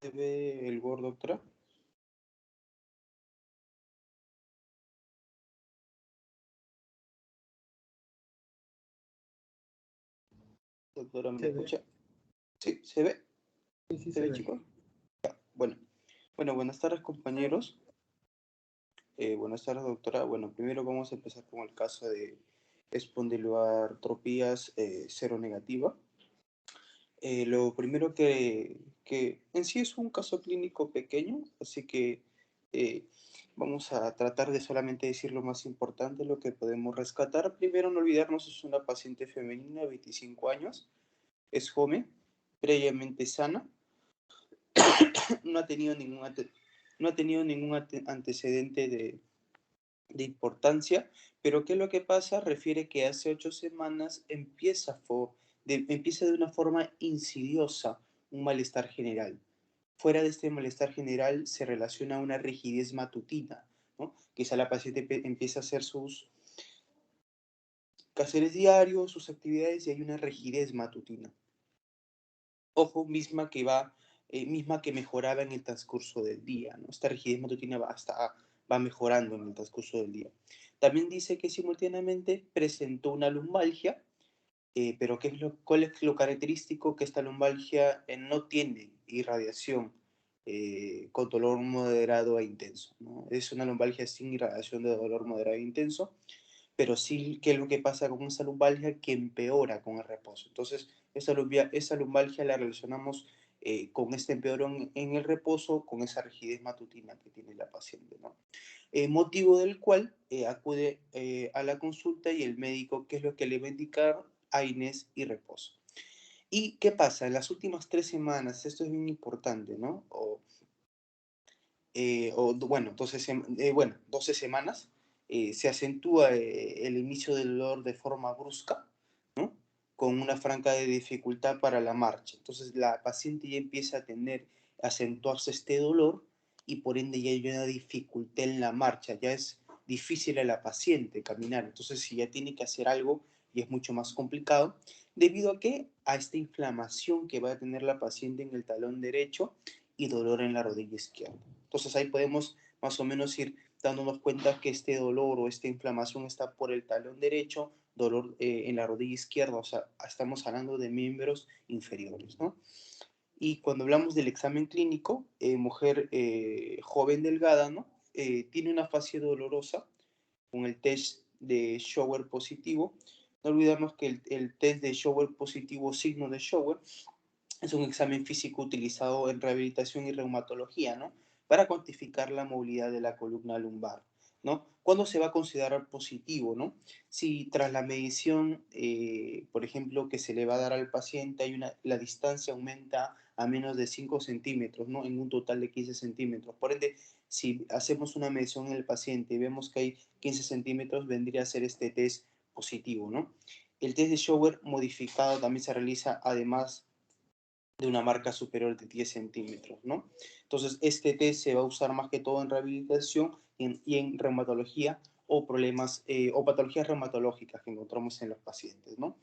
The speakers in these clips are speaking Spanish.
¿Se ve el Word, doctora? Doctora, ¿me Se ve, escucha? Sí, ¿se ve? sí, sí ¿Se se ve, ve. chicos? Bueno, buenas tardes, compañeros. Buenas tardes, doctora. Bueno, primero vamos a empezar con el caso de espondiloartropías seronegativa. Lo primero que en sí es un caso clínico pequeño, así que eh, vamos a tratar de solamente decir lo más importante, lo que podemos rescatar. Primero, no olvidarnos, es una paciente femenina de 25 años, es joven, previamente sana, no ha tenido ningún antecedente de importancia, pero ¿qué es lo que pasa? Refiere que hace 8 semanas empieza de una forma insidiosa un malestar general. Fuera de este malestar general se relaciona una rigidez matutina, ¿no? Quizá la paciente empieza a hacer sus quehaceres diarios, sus actividades y hay una rigidez matutina. Ojo, misma que mejoraba en el transcurso del día, ¿no? Esta rigidez matutina va mejorando en el transcurso del día. También dice que simultáneamente presentó una lumbalgia, pero ¿cuál es lo característico? Que esta lumbalgia no tiene irradiación con dolor moderado e intenso, ¿no? Es una lumbalgia sin irradiación de dolor moderado e intenso, pero sí, ¿qué es lo que pasa con esa lumbalgia? Que empeora con el reposo. Entonces, esa lumbalgia la relacionamos con este empeorón en el reposo, con esa rigidez matutina que tiene la paciente, ¿no? Motivo del cual acude a la consulta y el médico, ¿qué es lo que le va a indicar? AINES y reposo. ¿Y qué pasa? En las últimas 3 semanas, esto es bien importante, ¿no? Bueno, 12 semanas, se acentúa el inicio del dolor de forma brusca, ¿no? Con una franca de dificultad para la marcha. Entonces la paciente ya empieza a acentuarse este dolor y por ende ya hay una dificultad en la marcha, ya es difícil a la paciente caminar. Entonces si ya tiene que hacer algo y es mucho más complicado, debido a que a esta inflamación que va a tener la paciente en el talón derecho y dolor en la rodilla izquierda. Entonces ahí podemos más o menos ir dándonos cuenta que este dolor o esta inflamación está por el talón derecho, dolor en la rodilla izquierda, o sea, estamos hablando de miembros inferiores, ¿no? Y cuando hablamos del examen clínico, mujer joven delgada, ¿no? Tiene una fase dolorosa con el test de Shower positivo. No olvidarnos que el test de Shower positivo, signo de Shower, es un examen físico utilizado en rehabilitación y reumatología, ¿no? Para cuantificar la movilidad de la columna lumbar, ¿no? ¿Cuándo se va a considerar positivo, ¿no? Si tras la medición, por ejemplo, que se le va a dar al paciente, la distancia aumenta a menos de 5 centímetros, ¿no? En un total de 15 centímetros. Por ende, si hacemos una medición en el paciente y vemos que hay 15 centímetros, vendría a ser este test positivo, ¿no? El test de Shower modificado también se realiza además de una marca superior de 10 centímetros, ¿no? Entonces, este test se va a usar más que todo en rehabilitación y en reumatología o problemas o patologías reumatológicas que encontramos en los pacientes, ¿no?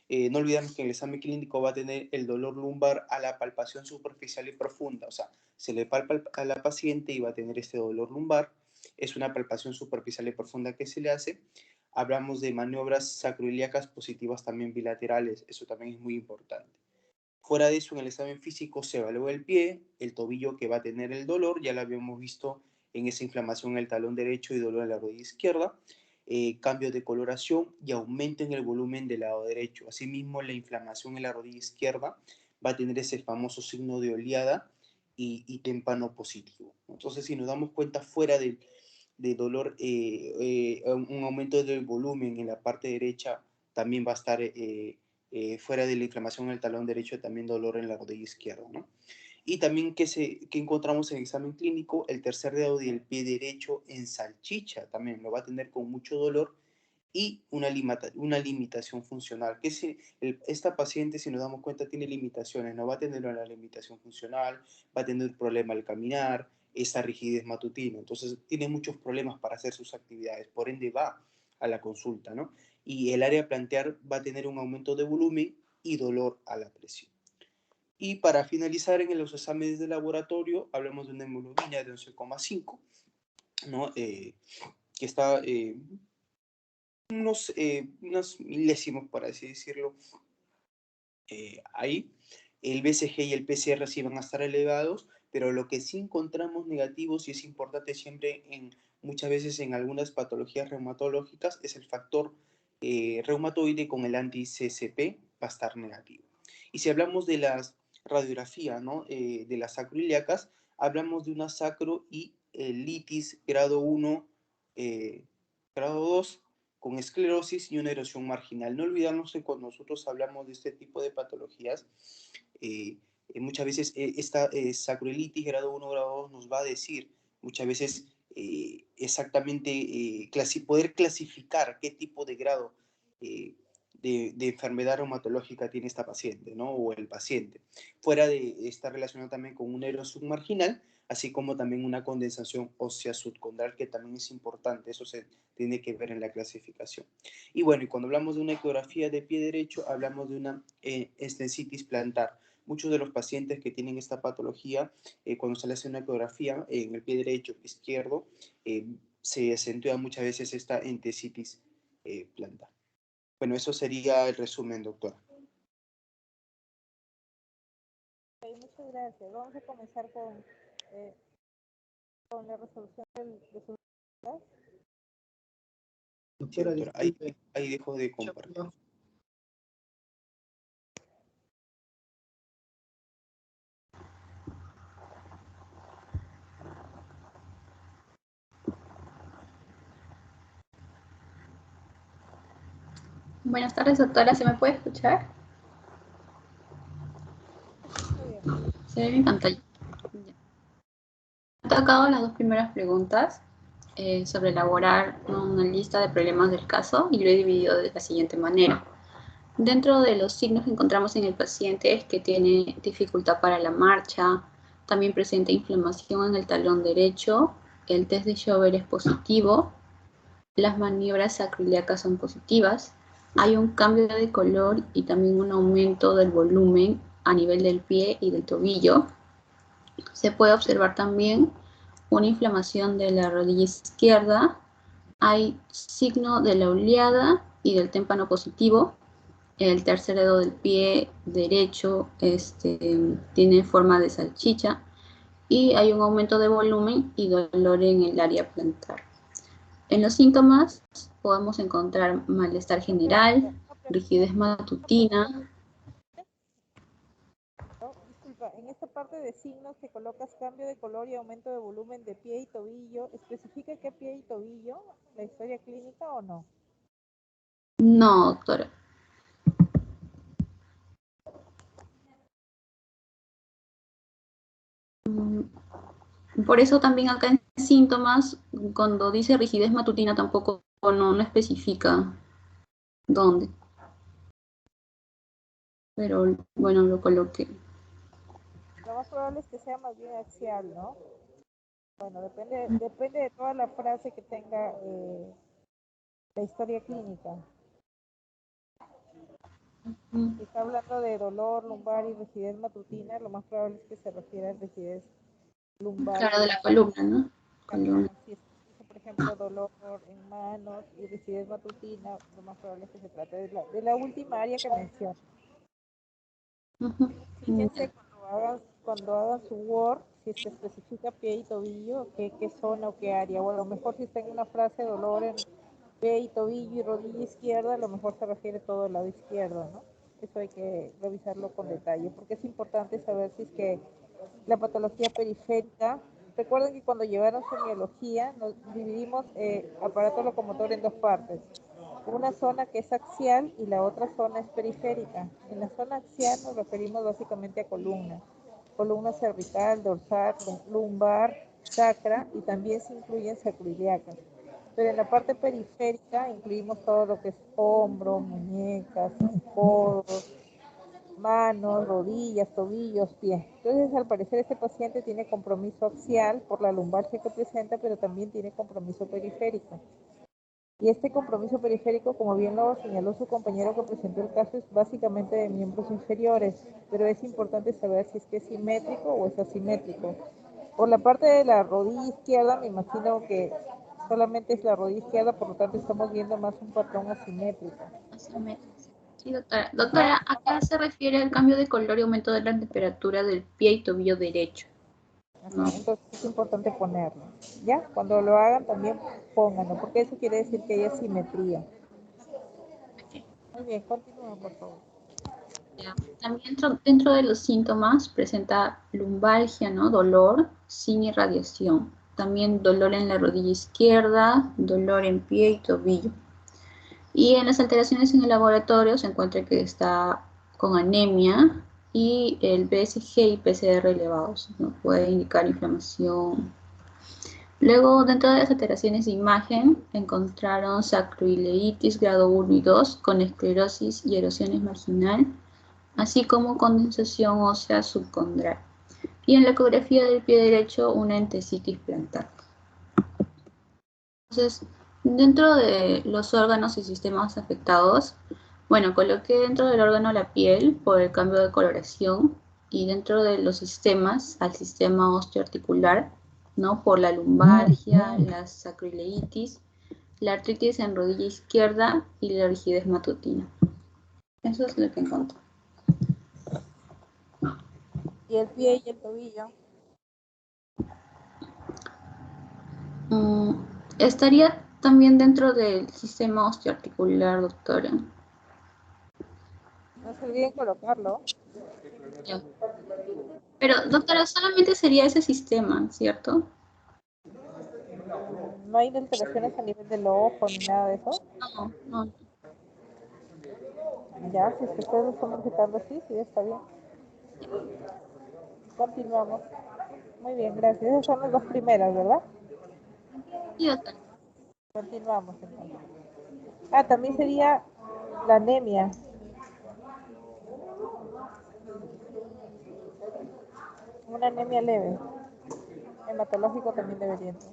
No olvidemos que el examen clínico va a tener el dolor lumbar a la palpación superficial y profunda, o sea, se le palpa a la paciente y va a tener este dolor lumbar, es una palpación superficial y profunda que se le hace. Hablamos de maniobras sacroiliacas positivas también bilaterales, eso también es muy importante. Fuera de eso, en el examen físico se evalúa el pie, el tobillo que va a tener el dolor, ya lo habíamos visto en esa inflamación en el talón derecho y dolor en la rodilla izquierda, cambio de coloración y aumento en el volumen del lado derecho. Asimismo, la inflamación en la rodilla izquierda va a tener ese famoso signo de oleada y témpano positivo. Entonces, si nos damos cuenta, fuera de dolor, un aumento del volumen en la parte derecha también va a estar fuera de la inflamación en el talón derecho, también dolor en la rodilla izquierda, ¿no? Y también que encontramos en el examen clínico, el tercer dedo del pie derecho en salchicha, también lo va a tener con mucho dolor y una limitación funcional. Que si esta paciente, si nos damos cuenta, tiene limitaciones, no va a tener una limitación funcional, va a tener problema al caminar, esa rigidez matutina, entonces tiene muchos problemas para hacer sus actividades, por ende va a la consulta, ¿no? Y el área a plantear va a tener un aumento de volumen y dolor a la presión. Y para finalizar, en los exámenes de laboratorio, hablamos de una hemoglobina de 11,5, ¿no? Que está unos milésimos, por así decirlo, ahí. El BCG y el PCR sí van a estar elevados, pero lo que sí encontramos negativos, y es importante siempre muchas veces en algunas patologías reumatológicas, es el factor reumatoide con el anti-CCP va a estar negativo. Y si hablamos de las radiografías, ¿no? De las sacroiliacas, hablamos de una sacro y litis grado 1, grado 2, con esclerosis y una erosión marginal. No olvidarnos que cuando nosotros hablamos de este tipo de patologías, muchas veces esta sacroilitis grado 1, grado 2 nos va a decir muchas veces exactamente poder clasificar qué tipo de grado de enfermedad reumatológica tiene esta paciente, ¿no? O el paciente. Fuera de estar relacionado también con una erosión marginal, así como también una condensación ósea subcondral, que también es importante, eso se tiene que ver en la clasificación. Y bueno, y cuando hablamos de una ecografía de pie derecho, hablamos de una extensitis plantar. Muchos de los pacientes que tienen esta patología, cuando se le hace una ecografía en el pie derecho, izquierdo, se acentúa muchas veces esta entesitis plantar. Bueno, eso sería el resumen, doctora. Okay, muchas gracias. Vamos a comenzar con la resolución de sus dudas. Doctora, ahí dejo de compartir. Buenas tardes, doctora. ¿Se me puede escuchar? Muy bien. Se ve mi pantalla. He tocado las dos primeras preguntas sobre elaborar una lista de problemas del caso y lo he dividido de la siguiente manera. Dentro de los signos que encontramos en el paciente es que tiene dificultad para la marcha, también presenta inflamación en el talón derecho, el test de Schober es positivo, las maniobras sacroiliacas son positivas, hay un cambio de color y también un aumento del volumen a nivel del pie y del tobillo. Se puede observar también una inflamación de la rodilla izquierda, hay signo de la oleada y del témpano positivo. El tercer dedo del pie derecho tiene forma de salchicha y hay un aumento de volumen y dolor en el área plantar. En los síntomas podemos encontrar malestar general, rigidez matutina. No, disculpa, en esta parte de signos que colocas cambio de color y aumento de volumen de pie y tobillo, ¿especifica qué pie y tobillo? ¿La historia clínica o no? No, doctora. Por eso también acá en síntomas, cuando dice rigidez matutina, tampoco no especifica dónde. Pero bueno, lo coloqué. Lo más probable es que sea más bien axial, ¿no? Bueno, depende de toda la frase que tenga la historia clínica. Si está hablando de dolor lumbar y rigidez matutina, lo más probable es que se refiera a rigidez lumbar. Claro, de la columna, ¿no? Columna. Si es, por ejemplo, dolor en manos y rigidez matutina, lo más probable es que se trate de la última área que mencioné. Fíjense cuando hagan su Word, si es que especifica pie y tobillo, qué zona o qué área, o a lo mejor si está en una frase dolor en pie y tobillo y rodilla izquierda, a lo mejor se refiere todo el lado izquierdo, ¿no? Eso hay que revisarlo con detalle, porque es importante saber si es que la patología periférica. Recuerden que cuando llevaron semiología, nos dividimos aparato locomotor en dos partes. Una zona que es axial y la otra zona es periférica. En la zona axial nos referimos básicamente a columna. Columna cervical, dorsal, lumbar, sacra y también se incluyen sacroiliacas. Pero en la parte periférica incluimos todo lo que es hombro, muñecas, codos, manos, rodillas, tobillos, pies. Entonces, al parecer, este paciente tiene compromiso axial por la lumbalgia que presenta, pero también tiene compromiso periférico. Y este compromiso periférico, como bien lo señaló su compañero que presentó el caso, es básicamente de miembros inferiores, pero es importante saber si es que es simétrico o es asimétrico. Por la parte de la rodilla izquierda, me imagino que solamente es la rodilla izquierda, por lo tanto estamos viendo más un patrón asimétrico. Asimétrico. Sí, doctora. Doctora, ¿a qué se refiere el cambio de color y aumento de la temperatura del pie y tobillo derecho? Ajá, entonces es importante ponerlo. ¿Ya? Cuando lo hagan también pónganlo, porque eso quiere decir que hay simetría. Muy bien, continúa por favor. Ya. También dentro de los síntomas presenta lumbalgia, ¿no? Dolor sin irradiación. También dolor en la rodilla izquierda, dolor en pie y tobillo. Y en las alteraciones en el laboratorio se encuentra que está con anemia y el BSG y PCR elevados, ¿no? Puede indicar inflamación. Luego, dentro de las alteraciones de imagen, encontraron sacroileitis grado 1 y 2 con esclerosis y erosiones marginal, así como condensación ósea subcondral. Y en la ecografía del pie derecho, una entesitis plantar. Entonces, dentro de los órganos y sistemas afectados, bueno, coloqué dentro del órgano la piel por el cambio de coloración y dentro de los sistemas al sistema osteoarticular, ¿no? Por la lumbalgia, la sacroileitis, la artritis en rodilla izquierda y la rigidez matutina. Eso es lo que encontré. ¿Y el pie y el tobillo? Estaría también dentro del sistema osteoarticular, doctora. No se olviden colocarlo. Ya. Pero, doctora, solamente sería ese sistema, ¿cierto? No hay alteraciones a nivel del ojo ni nada de eso. No, no. Ya, si ustedes lo están recetando así, sí, está bien. Continuamos. Muy bien, gracias. Esas son las dos primeras, ¿verdad? Sí, doctora. Continuamos entonces. Ah, también sería la anemia. Una anemia leve. Hematológico también debería entrar.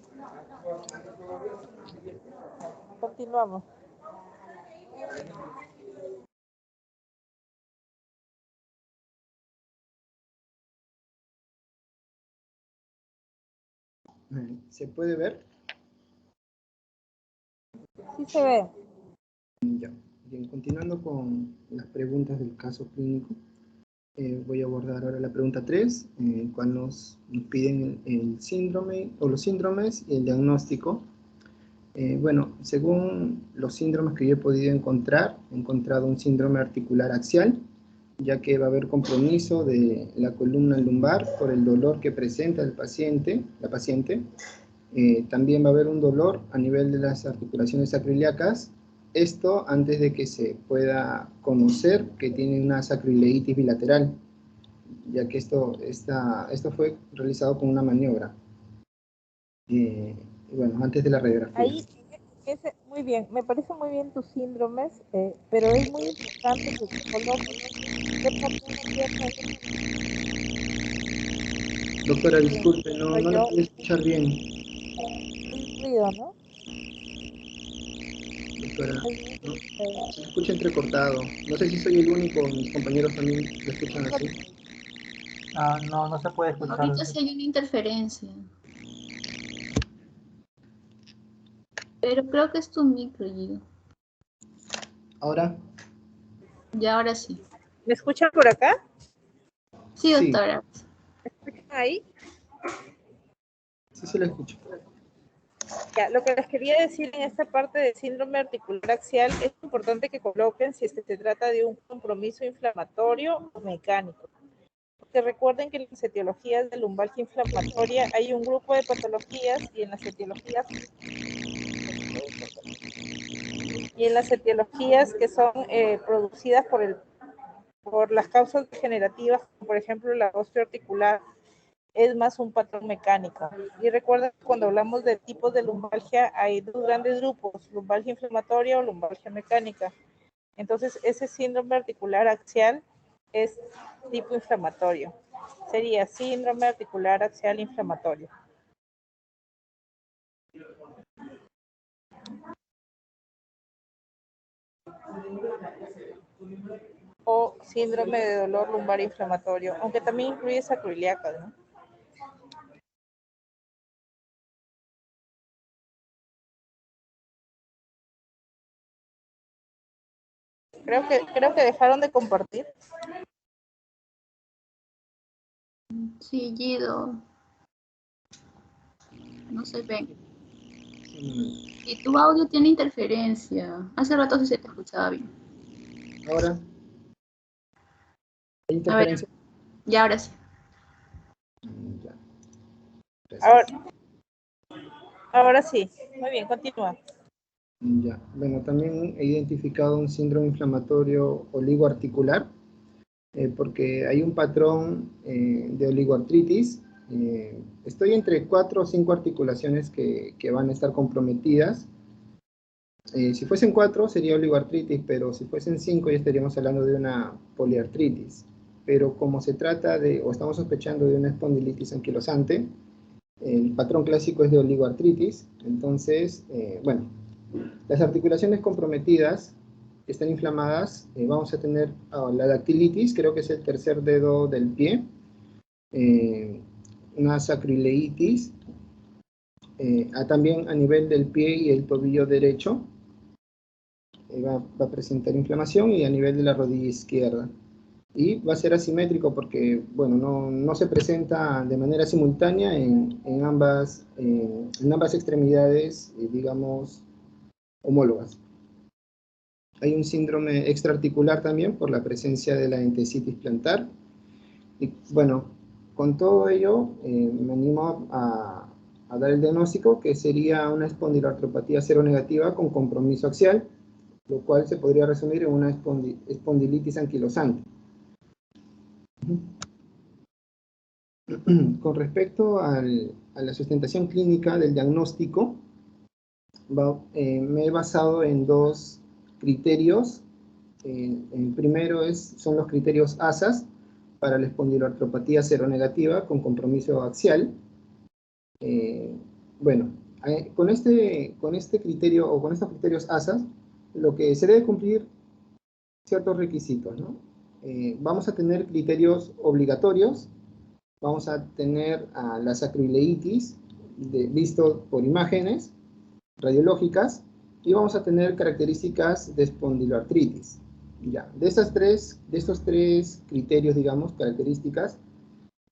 Continuamos. ¿Se puede ver? Sí se ve. Ya. Bien, continuando con las preguntas del caso clínico, voy a abordar ahora la pregunta 3, cual nos piden el síndrome o los síndromes y el diagnóstico. Bueno, según los síndromes que yo he podido encontrar, he encontrado un síndrome articular axial, ya que va a haber compromiso de la columna lumbar por el dolor que presenta el paciente, la paciente. También va a haber un dolor a nivel de las articulaciones sacroiliacas. Esto antes de que se pueda conocer que tiene una sacroileitis bilateral, ya que esto fue realizado con una maniobra. Bueno, antes de la radiografía. Ahí, muy bien, me parece muy bien tus síndromes, pero es muy importante que coloques qué patrón tiene Doctora, disculpe, no la puedo escuchar bien. ruido, ¿no? Doctora, ¿no? Se escucha entrecortado. No sé si soy el único, mis compañeros también lo escuchan así. Ah, no, no se puede escuchar. Ahorita sí hay una interferencia. Pero creo que es tu micro, Guido. ¿Ahora? Ya, ahora sí. ¿Me escuchan por acá? Sí, doctora. ¿Me escuchan ahí? Sí se la escucho. Ya, lo que les quería decir en esta parte del síndrome articular axial es importante que coloquen si es que se trata de un compromiso inflamatorio o mecánico. Porque recuerden que en las etiologías de lumbalgia inflamatoria hay un grupo de patologías y en las etiologías que son producidas por las causas degenerativas, como por ejemplo la osteoarticular, es más un patrón mecánico. Y recuerda que cuando hablamos de tipos de lumbalgia hay dos grandes grupos, lumbalgia inflamatoria o lumbalgia mecánica. Entonces, ese síndrome articular axial es tipo inflamatorio. Sería síndrome articular axial inflamatorio. O síndrome de dolor lumbar inflamatorio, aunque también incluye sacroiliaca, ¿no? Creo que dejaron de compartir. Sí, Guido. No se ve. Y tu audio tiene interferencia. Hace rato sí se te escuchaba bien. Ahora, ¿hay A ver, interferencia? ya ahora sí. Ya. Gracias. Ahora sí. Muy bien, continúa. Ya. Bueno, también he identificado un síndrome inflamatorio oligoarticular, porque hay un patrón de oligoartritis. Estoy entre 4 o 5 articulaciones que van a estar comprometidas. Si fuesen 4 sería oligoartritis, pero si fuesen 5 ya estaríamos hablando de una poliartritis. Pero como se trata de, o estamos sospechando de una espondilitis anquilosante, el patrón clásico es de oligoartritis. Entonces, bueno, las articulaciones comprometidas que están inflamadas, vamos a tener la dactilitis, creo que es el tercer dedo del pie, una sacroileitis, también a nivel del pie y el tobillo derecho, va a presentar inflamación, y a nivel de la rodilla izquierda. Y va a ser asimétrico porque, bueno, no se presenta de manera simultánea en ambas extremidades, digamos, homólogas. Hay un síndrome extraarticular también por la presencia de la entesitis plantar. Y bueno, con todo ello, me animo a dar el diagnóstico, que sería una espondiloartropatía seronegativa con compromiso axial, lo cual se podría resumir en una espondilitis anquilosante. Con respecto a la sustentación clínica del diagnóstico, me he basado en 2 criterios. El primero son los criterios ASAS para la espondiloartropatía seronegativa con compromiso axial. Bueno, con este criterio, o con estos criterios ASAS, lo que se debe cumplir ciertos requisitos, ¿no? Vamos a tener criterios obligatorios. Vamos a tener a la sacroileitis visto por imágenes radiológicas, y vamos a tener características de espondiloartritis. Ya, de estos tres criterios, digamos, características,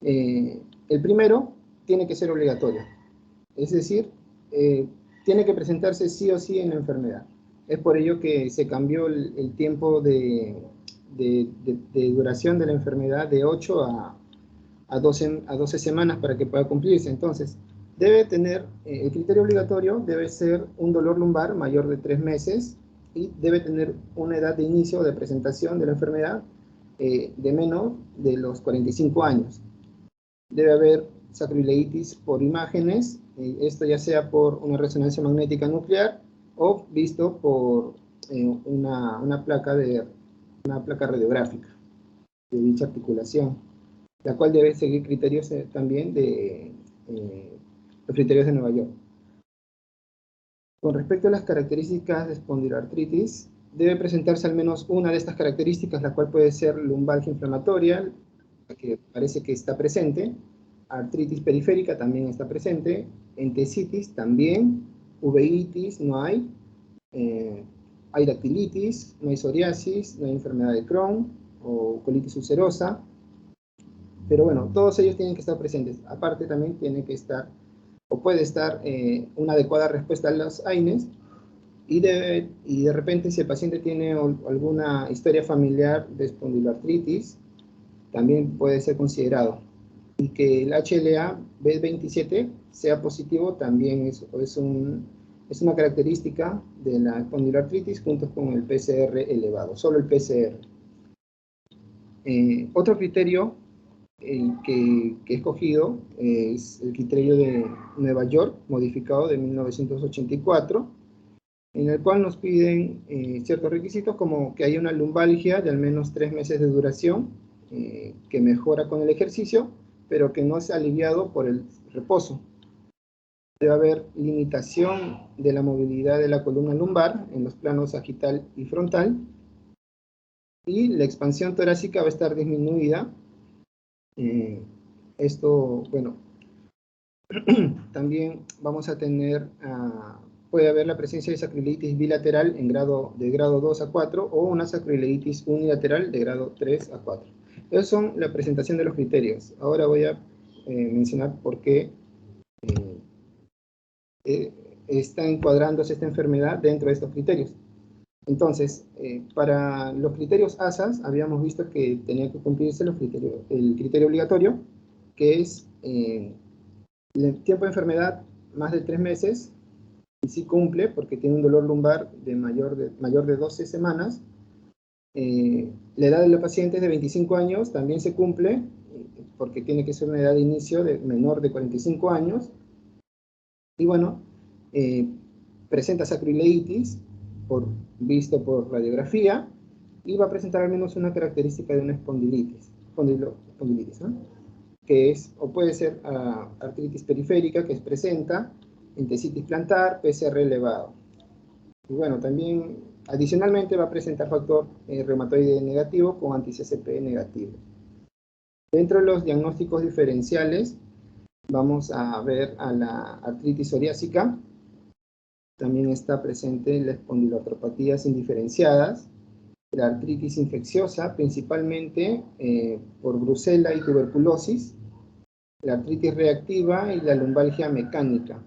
el primero tiene que ser obligatorio, es decir, tiene que presentarse sí o sí en la enfermedad. Es por ello que se cambió el tiempo de duración de la enfermedad de 8 a 12 semanas para que pueda cumplirse. Entonces, debe tener, el criterio obligatorio debe ser un dolor lumbar mayor de 3 meses, y debe tener una edad de inicio de presentación de la enfermedad de menos de los 45 años. Debe haber sacroileitis por imágenes, esto ya sea por una resonancia magnética nuclear o visto por una placa radiográfica de dicha articulación, la cual debe seguir criterios también de los criterios de Nueva York. Con respecto a las características de espondiloartritis, debe presentarse al menos una de estas características, la cual puede ser lumbalgia inflamatoria, que parece que está presente, artritis periférica también está presente, entesitis también, uveitis no hay, hay dactilitis, no hay psoriasis, no hay enfermedad de Crohn o colitis ulcerosa. Pero bueno, todos ellos tienen que estar presentes. Aparte también tiene que estar, o puede estar, una adecuada respuesta a los AINES, y de repente, si el paciente tiene alguna historia familiar de espondiloartritis, también puede ser considerado. Y que el HLA-B27 sea positivo también es una característica de la espondiloartritis, junto con el PCR elevado, solo el PCR. Otro criterio que he escogido es el criterio de Nueva York, modificado de 1984, en el cual nos piden ciertos requisitos, como que haya una lumbalgia de al menos 3 meses de duración, que mejora con el ejercicio, pero que no sea aliviado por el reposo. Debe haber limitación de la movilidad de la columna lumbar en los planos sagital y frontal, y la expansión torácica va a estar disminuida. Esto, bueno, también vamos a tener, puede haber la presencia de sacroileitis bilateral de grado 2 a 4 o una sacroileitis unilateral de grado 3 a 4. Esas son la presentación de los criterios. Ahora voy a mencionar por qué está encuadrándose esta enfermedad dentro de estos criterios. Entonces, para los criterios ASAS, habíamos visto que tenía que cumplirse el criterio obligatorio, que es el tiempo de enfermedad más de 3 meses, y sí cumple porque tiene un dolor lumbar mayor de 12 semanas. La edad de la paciente es de 25 años, también se cumple, porque tiene que ser una edad de inicio de menor de 45 años. Y bueno, presenta sacroileitis, visto por radiografía, y va a presentar al menos una característica de una espondilitis, ¿no? Que es, o puede ser artritis periférica, que es presenta, entesitis plantar, PCR elevado. Y bueno, también adicionalmente va a presentar factor reumatoide negativo con anti-CCP negativo. Dentro de los diagnósticos diferenciales, vamos a ver a la artritis psoriásica. También está presente las espondiloartropatías indiferenciadas, la artritis infecciosa, principalmente por brucela y tuberculosis, la artritis reactiva y la lumbalgia mecánica.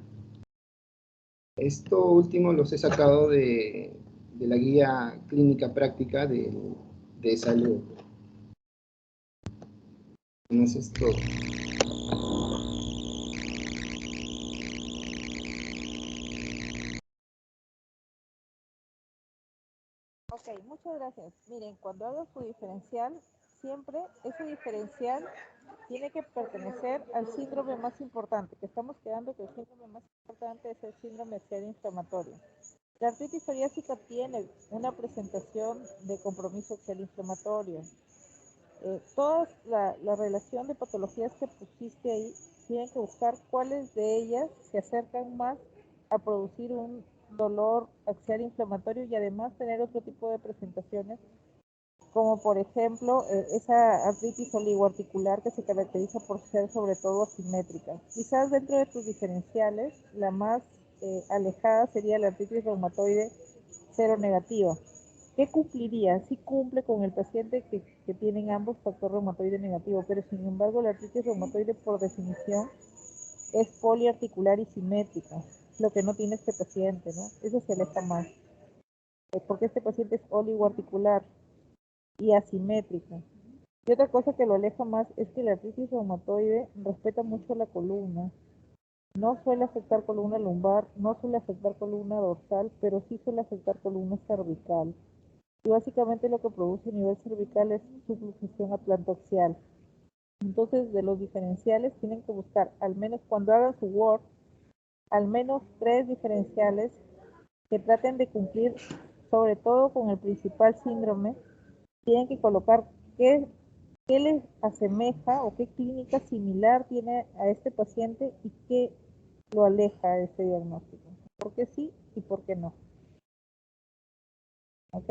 Esto último los he sacado de la guía clínica práctica de salud. No es esto. Ok, muchas gracias. Miren, cuando hagan su diferencial, siempre ese diferencial tiene que pertenecer al síndrome más importante, que estamos quedando que el síndrome más importante es el síndrome axial inflamatorio. La artritis psoriásica tiene una presentación de compromiso axial inflamatorio. Toda la relación de patologías que pusiste ahí, tienen que buscar cuáles de ellas se acercan más a producir un dolor axial inflamatorio y además tener otro tipo de presentaciones, como por ejemplo esa artritis oligoarticular que se caracteriza por ser sobre todo asimétrica. Quizás dentro de tus diferenciales, la más alejada sería la artritis reumatoide seronegativa. ¿Qué cumpliría? Sí cumple con el paciente que tienen ambos factor reumatoide negativo, pero sin embargo la artritis reumatoide por definición es poliarticular y simétrica, lo que no tiene este paciente, ¿no? Eso se aleja más, porque este paciente es oligoarticular y asimétrica. Y otra cosa que lo aleja más es que la artritis reumatoide respeta mucho la columna. No suele afectar columna lumbar, no suele afectar columna dorsal, pero sí suele afectar columna cervical. Y básicamente lo que produce a nivel cervical es subluxación atlantoaxial. Entonces, de los diferenciales tienen que buscar, al menos cuando hagan su Word, al menos 3 diferenciales que traten de cumplir, sobre todo con el principal síndrome. Tienen que colocar qué les asemeja o qué clínica similar tiene a este paciente y qué lo aleja de este diagnóstico. ¿Por qué sí y por qué no? ¿Ok?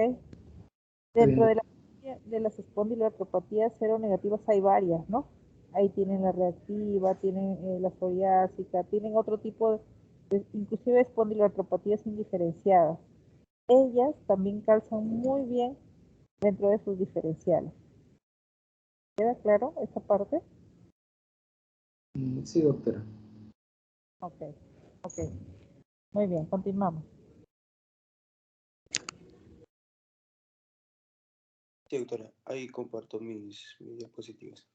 Dentro de las espondiloartropatías seronegativas hay varias, ¿no? Ahí tienen la reactiva, tienen la psoriásica, tienen otro tipo inclusive espondiloartropatías indiferenciadas. Ellas también calzan muy bien dentro de sus diferenciales. ¿Queda claro esa parte? Sí, doctora. Ok, ok. Muy bien, continuamos. Sí, doctora, ahí comparto mis diapositivas.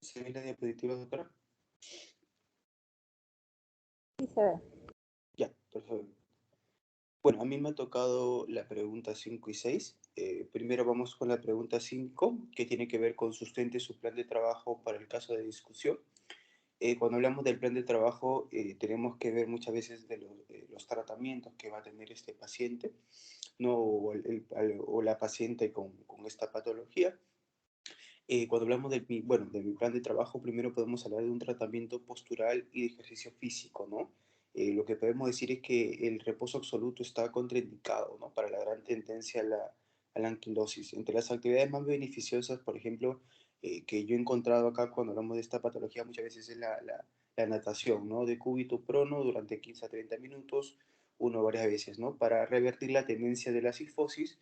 ¿Se ve la diapositiva, doctora? Sí, se ve. Ya, perfecto. Bueno, a mí me ha tocado la pregunta 5 y 6. Primero vamos con la pregunta 5, que tiene que ver con sustente su plan de trabajo para el caso de discusión. Cuando hablamos del plan de trabajo, tenemos que ver muchas veces de los tratamientos que va a tener este paciente, ¿no? O la paciente con esta patología. Cuando hablamos de mi plan de trabajo, primero podemos hablar de un tratamiento postural y de ejercicio físico, ¿no? Lo que podemos decir es que el reposo absoluto está contraindicado, ¿no? Para la gran tendencia a la anquilosis. Entre las actividades más beneficiosas, por ejemplo, que yo he encontrado acá cuando hablamos de esta patología, muchas veces es la natación, ¿no? De cúbito prono durante 15 a 30 minutos, uno varias veces, ¿no? Para revertir la tendencia de la cifosis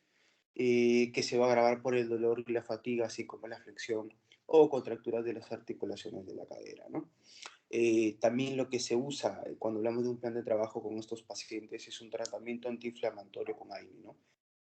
que se va a agravar por el dolor y la fatiga, así como la flexión o contracturas de las articulaciones de la cadera, ¿no? También lo que se usa cuando hablamos de un plan de trabajo con estos pacientes es un tratamiento antiinflamatorio con AINE, ¿no?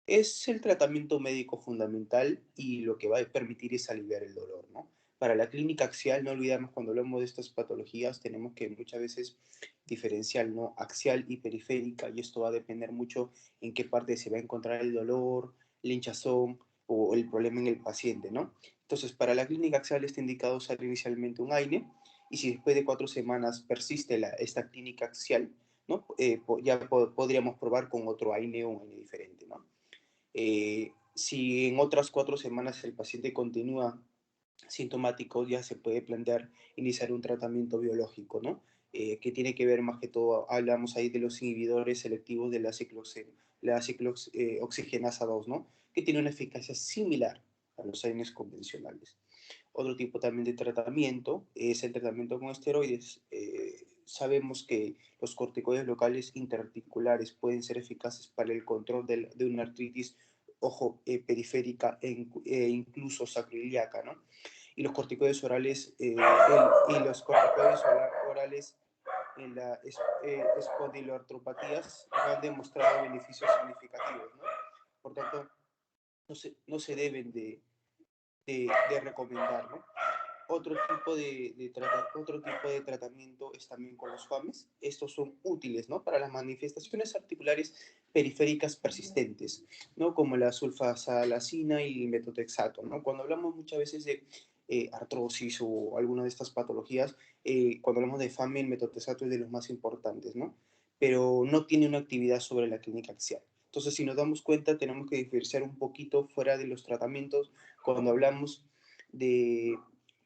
Es el tratamiento médico fundamental y lo que va a permitir es aliviar el dolor, ¿no? Para la clínica axial, no olvidemos cuando hablamos de estas patologías, tenemos que muchas veces diferenciar, ¿no? Axial y periférica, y esto va a depender mucho en qué parte se va a encontrar el dolor, la hinchazón o el problema en el paciente, ¿no? Entonces, para la clínica axial está indicado usar inicialmente un AINE, y si después de 4 semanas persiste esta clínica axial, ¿no? Ya podríamos probar con otro AINE o un AINE diferente, ¿no? Si en otras 4 semanas el paciente continúa sintomático, ya se puede plantear iniciar un tratamiento biológico, ¿no? Que tiene que ver más que todo, hablamos ahí de los inhibidores selectivos de la ciclooxigenasa 2, ¿no? Que tiene una eficacia similar a los AINES convencionales. Otro tipo también de tratamiento es el tratamiento con esteroides. Sabemos que los corticoides locales interarticulares pueden ser eficaces para el control de una artritis, ojo, periférica e incluso sacroiliaca, ¿no? Y los corticoides orales, orales en las espondiloartropatías no han demostrado beneficios significativos, ¿no? Por tanto, no se deben de recomendar, ¿no? Otro tipo de tratamiento es también con los FAMES. Estos son útiles, ¿no? Para las manifestaciones articulares periféricas persistentes, ¿no? Como la sulfasalacina y el metotrexato, ¿no? Cuando hablamos muchas veces de artrosis o alguna de estas patologías, cuando hablamos de FAME, el metotrexato es de los más importantes, ¿no? Pero no tiene una actividad sobre la clínica axial. Entonces, si nos damos cuenta, tenemos que diferenciar un poquito fuera de los tratamientos cuando hablamos de,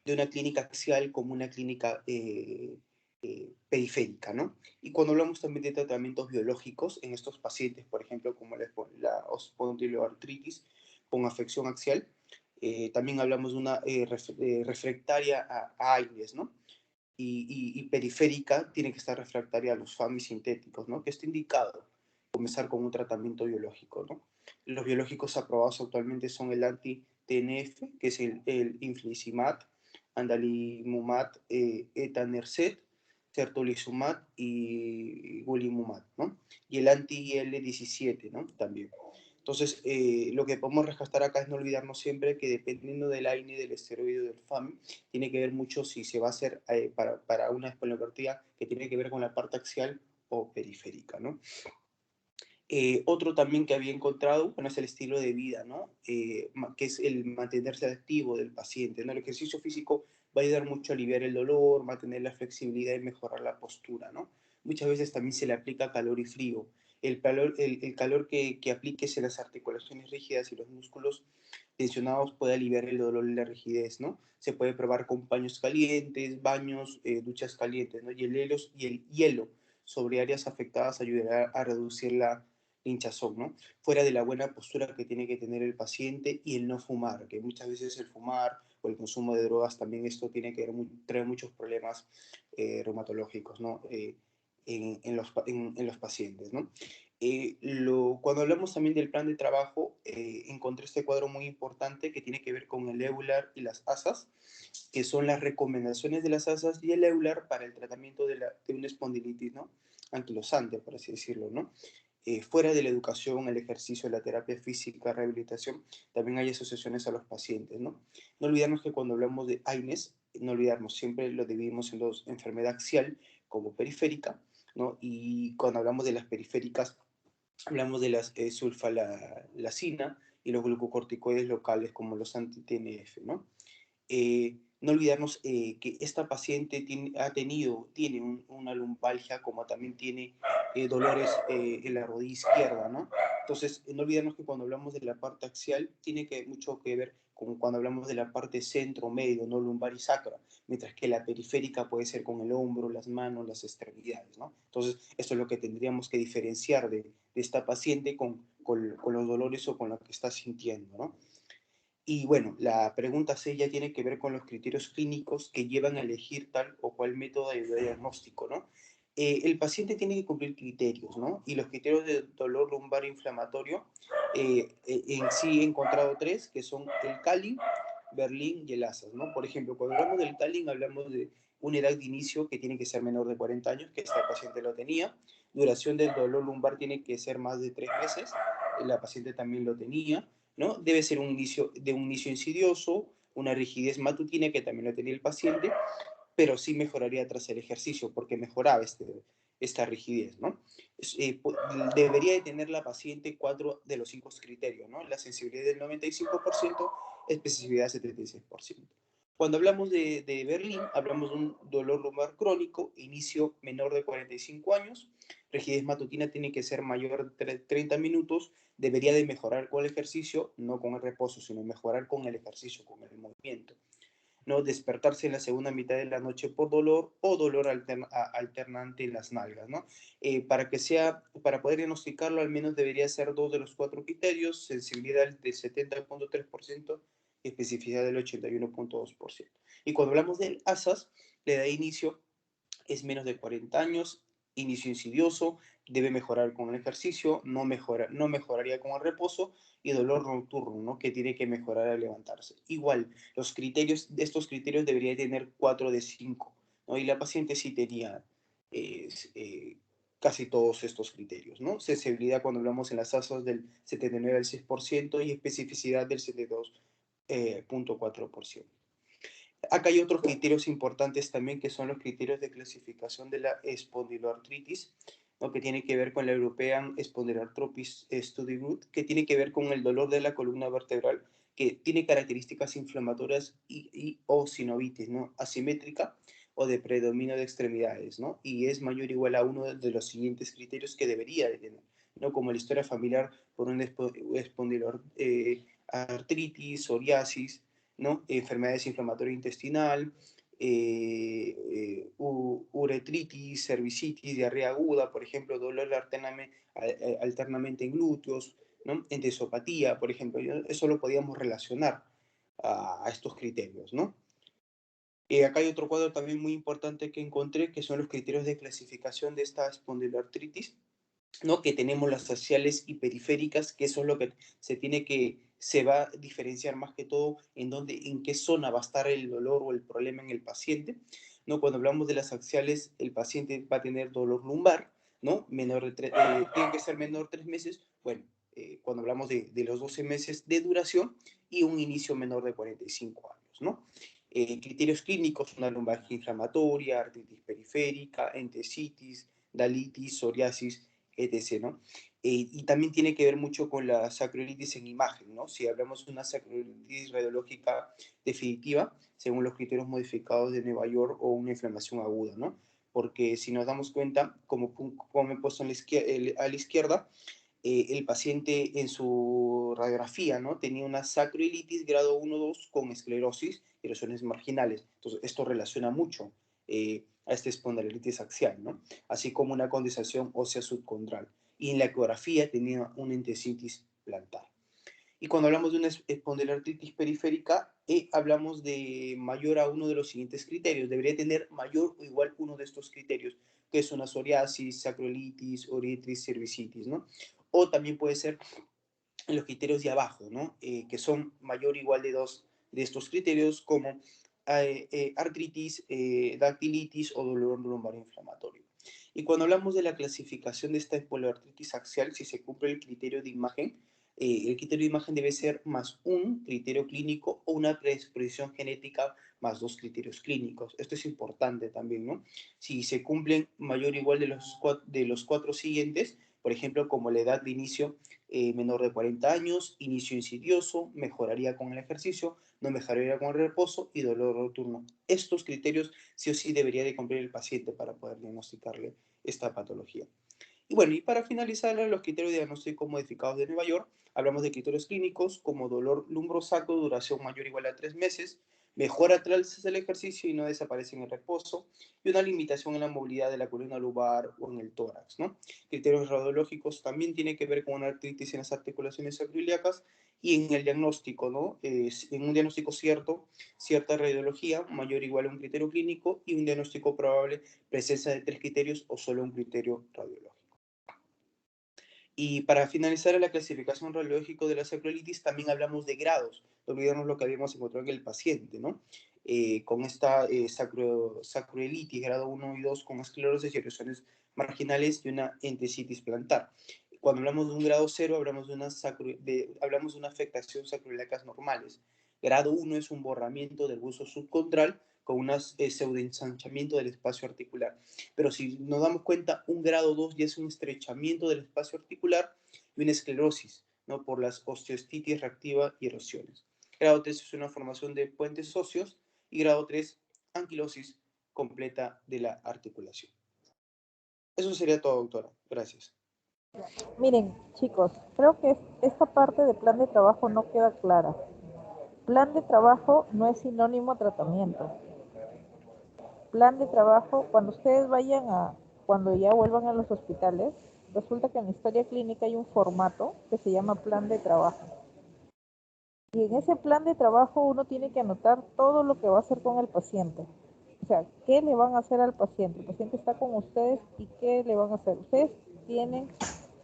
de una clínica axial como una clínica periférica, ¿no? Y cuando hablamos también de tratamientos biológicos en estos pacientes, por ejemplo, como la espondiloartritis con afección axial, también hablamos de una refractaria a AINES, ¿no? Y periférica tiene que estar refractaria a los FAMI sintéticos, ¿no? Que está indicado comenzar con un tratamiento biológico, ¿no? Los biológicos aprobados actualmente son el anti-TNF, que es el infliximab, adalimumab, etanercept, certolizumab y golimumab, ¿no? Y el anti-IL-17, ¿no? También. Entonces, lo que podemos rescatar acá es no olvidarnos siempre que dependiendo del AINE, del esteroide, del FAMI, tiene que ver mucho si se va a hacer para una esplenopatía que tiene que ver con la parte axial o periférica, ¿no? Otro también que había encontrado, bueno, es el estilo de vida, ¿no? Que es el mantenerse activo del paciente, ¿no? El ejercicio físico va a ayudar mucho a aliviar el dolor, mantener la flexibilidad y mejorar la postura, ¿no? Muchas veces también se le aplica calor y frío. El calor que apliques en las articulaciones rígidas y los músculos tensionados puede aliviar el dolor y la rigidez, ¿no? Se puede probar con paños calientes, baños, duchas calientes, ¿no? Y el hielo sobre áreas afectadas ayudará a reducir la hinchazón, ¿no? Fuera de la buena postura que tiene que tener el paciente y el no fumar, que muchas veces el fumar o el consumo de drogas también esto tiene que traer muchos problemas reumatológicos, ¿no? En los pacientes, ¿no? Cuando hablamos también del plan de trabajo, encontré este cuadro muy importante que tiene que ver con el EULAR y las ASAs, que son las recomendaciones de las ASAs y el EULAR para el tratamiento de una espondilitis, ¿no? Anquilosante, por así decirlo, ¿no? Fuera de la educación, el ejercicio, la terapia física, rehabilitación, también hay asociaciones a los pacientes, ¿no? No olvidarnos que cuando hablamos de AINES, no olvidarnos, siempre lo dividimos en dos, enfermedad axial como periférica, ¿no? Y cuando hablamos de las periféricas, hablamos de las sulfalacina y los glucocorticoides locales como los anti-TNF, ¿no? No olvidarnos que esta paciente tiene una lumbalgia, como también tiene dolores en la rodilla izquierda, ¿no? Entonces, no olvidarnos que cuando hablamos de la parte axial, tiene mucho que ver como cuando hablamos de la parte centro-medio, ¿no? Lumbar y sacra, mientras que la periférica puede ser con el hombro, las manos, las extremidades, ¿no? Entonces, esto es lo que tendríamos que diferenciar de esta paciente con los dolores o con lo que está sintiendo, ¿no? Y bueno, la pregunta C ya tiene que ver con los criterios clínicos que llevan a elegir tal o cual método de diagnóstico, ¿no? El paciente tiene que cumplir criterios, ¿no? Y los criterios de dolor lumbar inflamatorio, en sí he encontrado tres, que son el CALIN, Berlín y el ASAS, ¿no? Por ejemplo, cuando hablamos del CALIN, hablamos de una edad de inicio que tiene que ser menor de 40 años, que esta paciente lo tenía. Duración del dolor lumbar tiene que ser más de 3 meses, la paciente también lo tenía, ¿no? Debe ser un inicio insidioso, una rigidez matutina que también lo tenía el paciente, pero sí mejoraría tras el ejercicio porque mejoraba esta rigidez, ¿no? Debería de tener la paciente 4 de los 5 criterios, ¿no? La sensibilidad del 95%, especificidad 76%. Cuando hablamos de Berlín, hablamos de un dolor lumbar crónico, inicio menor de 45 años, rigidez matutina tiene que ser mayor de 30 minutos, debería de mejorar con el ejercicio, no con el reposo, sino mejorar con el ejercicio, con el movimiento. ¿No? Despertarse en la segunda mitad de la noche por dolor o dolor alternante en las nalgas, ¿no? Para poder diagnosticarlo, al menos debería ser 2 de los 4 criterios, sensibilidad del 70.3%, especificidad del 81.2%. Y cuando hablamos del ASAS, la edad de inicio es menos de 40 años, inicio insidioso, debe mejorar con el ejercicio, no mejoraría con el reposo, y dolor nocturno, ¿no? Que tiene que mejorar al levantarse. Igual, estos criterios debería tener 4 de 5, ¿no? Y la paciente sí tenía casi todos estos criterios, ¿no? Sensibilidad cuando hablamos en las ASAS del 79 al 6% y especificidad del 72.4%. Acá hay otros criterios importantes también, que son los criterios de clasificación de la espondiloartritis, ¿no? Que tiene que ver con la European Spondyloarthropy Study Group, que tiene que ver con el dolor de la columna vertebral, que tiene características inflamatorias o sinovitis, ¿no? Asimétrica o de predominio de extremidades, ¿no? Y es mayor o igual a uno de los siguientes criterios que debería de tener, ¿no? Como la historia familiar por una espondiloartritis, psoriasis, ¿no? Enfermedades inflamatorias intestinal, uretritis, cervicitis, diarrea aguda, por ejemplo, dolor alternamente en glúteos, ¿no? Entesopatía, por ejemplo. Eso lo podíamos relacionar a estos criterios, ¿no? Acá hay otro cuadro también muy importante que encontré, que son los criterios de clasificación de esta espondiloartritis, ¿no? Que tenemos las axiales y periféricas, que eso es lo que se va a diferenciar más que todo en qué zona va a estar el dolor o el problema en el paciente, ¿no? Cuando hablamos de las axiales, el paciente va a tener dolor lumbar, ¿no? Tiene que ser menor de 3 meses, bueno, cuando hablamos de los 12 meses de duración y un inicio menor de 45 años, ¿no? Criterios clínicos, una lumbalgia inflamatoria, artritis periférica, entesitis, dalitis, psoriasis, etc., ¿no? Y también tiene que ver mucho con la sacroiliitis en imagen, ¿no? Si hablamos de una sacroiliitis radiológica definitiva, según los criterios modificados de Nueva York, o una inflamación aguda, ¿no? Porque si nos damos cuenta, como he puesto a la izquierda, el paciente en su radiografía, ¿no? Tenía una sacroiliitis grado 1-2 con esclerosis y lesiones marginales. Entonces, esto relaciona mucho a esta espondilolitis axial, ¿no? Así como una condensación ósea subcondral. Y en la ecografía tenía una entesitis plantar. Y cuando hablamos de una espondiloartritis periférica, hablamos de mayor a uno de los siguientes criterios. Debería tener mayor o igual uno de estos criterios, que es una psoriasis, sacroiliitis, uretritis, cervicitis, ¿no? O también puede ser en los criterios de abajo, ¿no? Que son mayor o igual de 2 de estos criterios, como artritis, dactilitis o dolor lumbar inflamatorio. Y cuando hablamos de la clasificación de esta espondiloartritis axial, si se cumple el criterio de imagen, el criterio de imagen debe ser más un criterio clínico o una predisposición genética más 2 criterios clínicos. Esto es importante también, ¿no? Si se cumplen mayor o igual de los 4 siguientes, por ejemplo, como la edad de inicio menor de 40 años, inicio insidioso, mejoraría con el ejercicio, no mejoraría con el reposo y dolor nocturno. Estos criterios sí o sí debería de cumplir el paciente para poder diagnosticarle esta patología. Y bueno, y para finalizar, los criterios de diagnóstico modificados de Nueva York, hablamos de criterios clínicos como dolor lumbrosacro, duración mayor o igual a 3 meses, mejora tras el ejercicio y no desaparece en el reposo, y una limitación en la movilidad de la columna lumbar o en el tórax, ¿no? Criterios radiológicos también tienen que ver con una artritis en las articulaciones sacroiliacas y en el diagnóstico, ¿no? En un diagnóstico cierto, cierta radiología, mayor o igual a un criterio clínico, y un diagnóstico probable, presencia de 3 criterios o solo un criterio radiológico. Y para finalizar la clasificación radiológica de la sacroiliitis, también hablamos de grados. No olvidemos lo que habíamos encontrado en el paciente, ¿no? Con esta sacroiliitis grado 1 y 2 con esclerosis y erosiones marginales y una entesitis plantar. Cuando hablamos de un grado 0, hablamos hablamos de una afectación sacroiliacas normales. Grado 1 es un borramiento del busto subcontral con un pseudoensanchamiento del espacio articular. Pero si nos damos cuenta, un grado 2 ya es un estrechamiento del espacio articular y una esclerosis, ¿no? Por las osteostitis reactiva y erosiones. Grado 3 es una formación de puentes óseos y grado 3, anquilosis completa de la articulación. Eso sería todo, doctora. Gracias. Miren, chicos, creo que esta parte de plan de trabajo no queda clara. Plan de trabajo no es sinónimo a tratamiento. Plan de trabajo, cuando ustedes cuando ya vuelvan a los hospitales, resulta que en la historia clínica hay un formato que se llama plan de trabajo. Y en ese plan de trabajo uno tiene que anotar todo lo que va a hacer con el paciente. O sea, ¿qué le van a hacer al paciente? El paciente está con ustedes y ¿qué le van a hacer? Ustedes tienen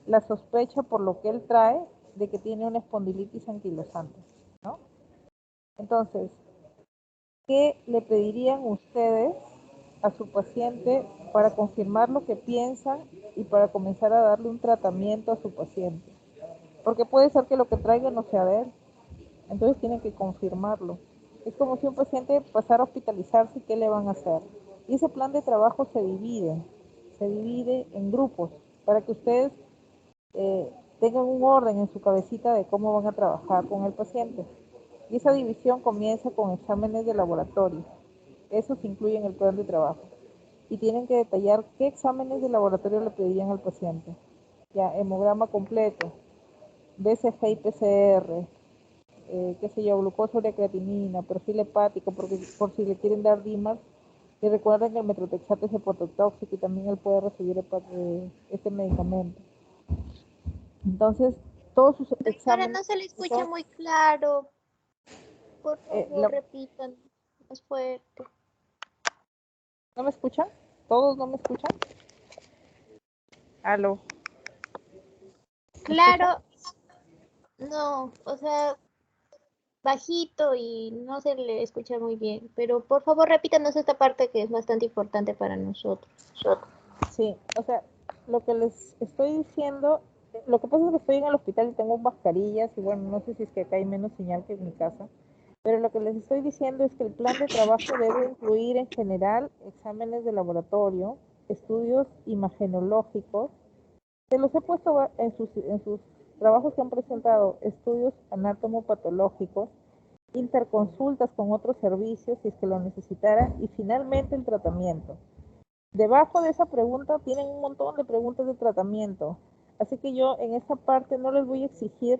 la sospecha por lo que él trae de que tiene una espondilitis anquilosante, ¿no? Entonces, ¿qué le pedirían ustedes a su paciente para confirmar lo que piensan y para comenzar a darle un tratamiento a su paciente? Porque puede ser que lo que traiga no sea de él, entonces tienen que confirmarlo. Es como si un paciente pasara a hospitalizarse, ¿qué le van a hacer? Y ese plan de trabajo se divide en grupos para que ustedes tengan un orden en su cabecita de cómo van a trabajar con el paciente. Y esa división comienza con exámenes de laboratorio. Eso se incluye en el plan de trabajo. Y tienen que detallar qué exámenes de laboratorio le pedirían al paciente. Ya, hemograma completo, BCG y PCR, qué sé yo, glucosa, creatinina, perfil hepático, porque por si le quieren dar DIMARS. Y recuerden que el metrotexato es hepatotóxico y también él puede recibir este medicamento. Entonces, todos sus Doctora, exámenes... no se le escucha muy claro. Por favor, repitan más fuerte. ¿No me escuchan? ¿Todos no me escuchan? ¿Aló? Claro, no, o sea, bajito y no se le escucha muy bien. Pero por favor, repítanos esta parte que es bastante importante para nosotros. Sí, o sea, lo que les estoy diciendo, lo que pasa es que estoy en el hospital y tengo mascarillas y bueno, no sé si es que acá hay menos señal que en mi casa, pero lo que les estoy diciendo es que el plan de trabajo debe incluir en general exámenes de laboratorio, estudios imagenológicos. Se los he puesto en sus trabajos que han presentado, estudios anatomopatológicos, interconsultas con otros servicios si es que lo necesitara y finalmente el tratamiento. Debajo de esa pregunta tienen un montón de preguntas de tratamiento, así que yo en esa parte no les voy a exigir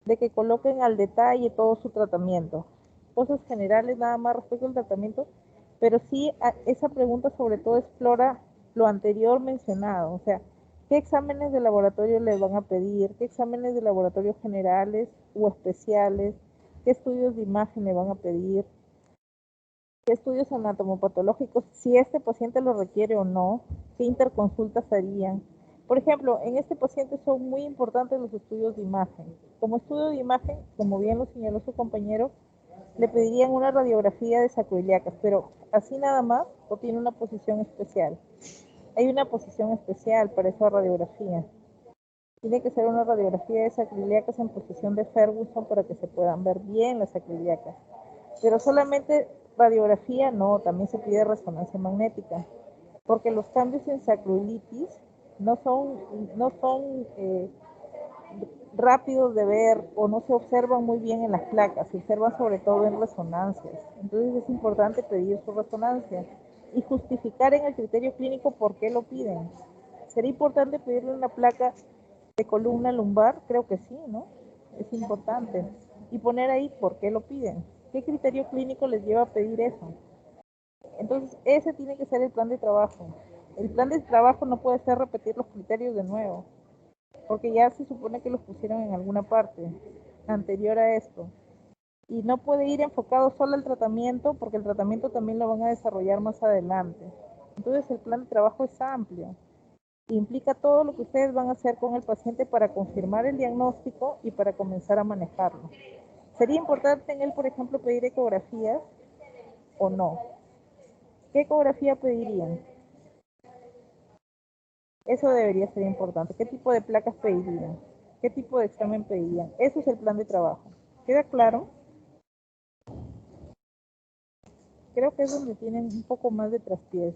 de que coloquen al detalle todo su tratamiento. Cosas generales nada más respecto al tratamiento, pero sí esa pregunta sobre todo explora lo anterior mencionado, o sea, ¿qué exámenes de laboratorio les van a pedir? ¿Qué exámenes de laboratorio generales o especiales? ¿Qué estudios de imagen le van a pedir? ¿Qué estudios anatomopatológicos, si este paciente lo requiere o no? ¿Qué interconsultas harían? Por ejemplo, en este paciente son muy importantes los estudios de imagen. Como estudio de imagen, como bien lo señaló su compañero, le pedirían una radiografía de sacroiliacas, pero así nada más o tiene una posición especial. Hay una posición especial para esa radiografía. Tiene que ser una radiografía de sacroiliacas en posición de Ferguson para que se puedan ver bien las sacroiliacas. Pero solamente radiografía no, también se pide resonancia magnética, porque los cambios en sacroiliitis no son rápidos de ver o no se observan muy bien en las placas, se observan sobre todo en resonancias. Entonces es importante pedir su resonancia y justificar en el criterio clínico por qué lo piden. ¿Sería importante pedirle una placa de columna lumbar? Creo que sí, ¿no? Es importante. Y poner ahí por qué lo piden. ¿Qué criterio clínico les lleva a pedir eso? Entonces, ese tiene que ser el plan de trabajo. El plan de trabajo no puede ser repetir los criterios de nuevo, porque ya se supone que los pusieron en alguna parte anterior a esto. Y no puede ir enfocado solo al tratamiento, porque el tratamiento también lo van a desarrollar más adelante. Entonces, el plan de trabajo es amplio. Implica todo lo que ustedes van a hacer con el paciente para confirmar el diagnóstico y para comenzar a manejarlo. ¿Sería importante en él, por ejemplo, pedir ecografías o no? ¿Qué ecografía pedirían? Eso debería ser importante. ¿Qué tipo de placas pedirían? ¿Qué tipo de examen pedirían? Eso es el plan de trabajo. ¿Queda claro? Creo que es donde tienen un poco más de traspiés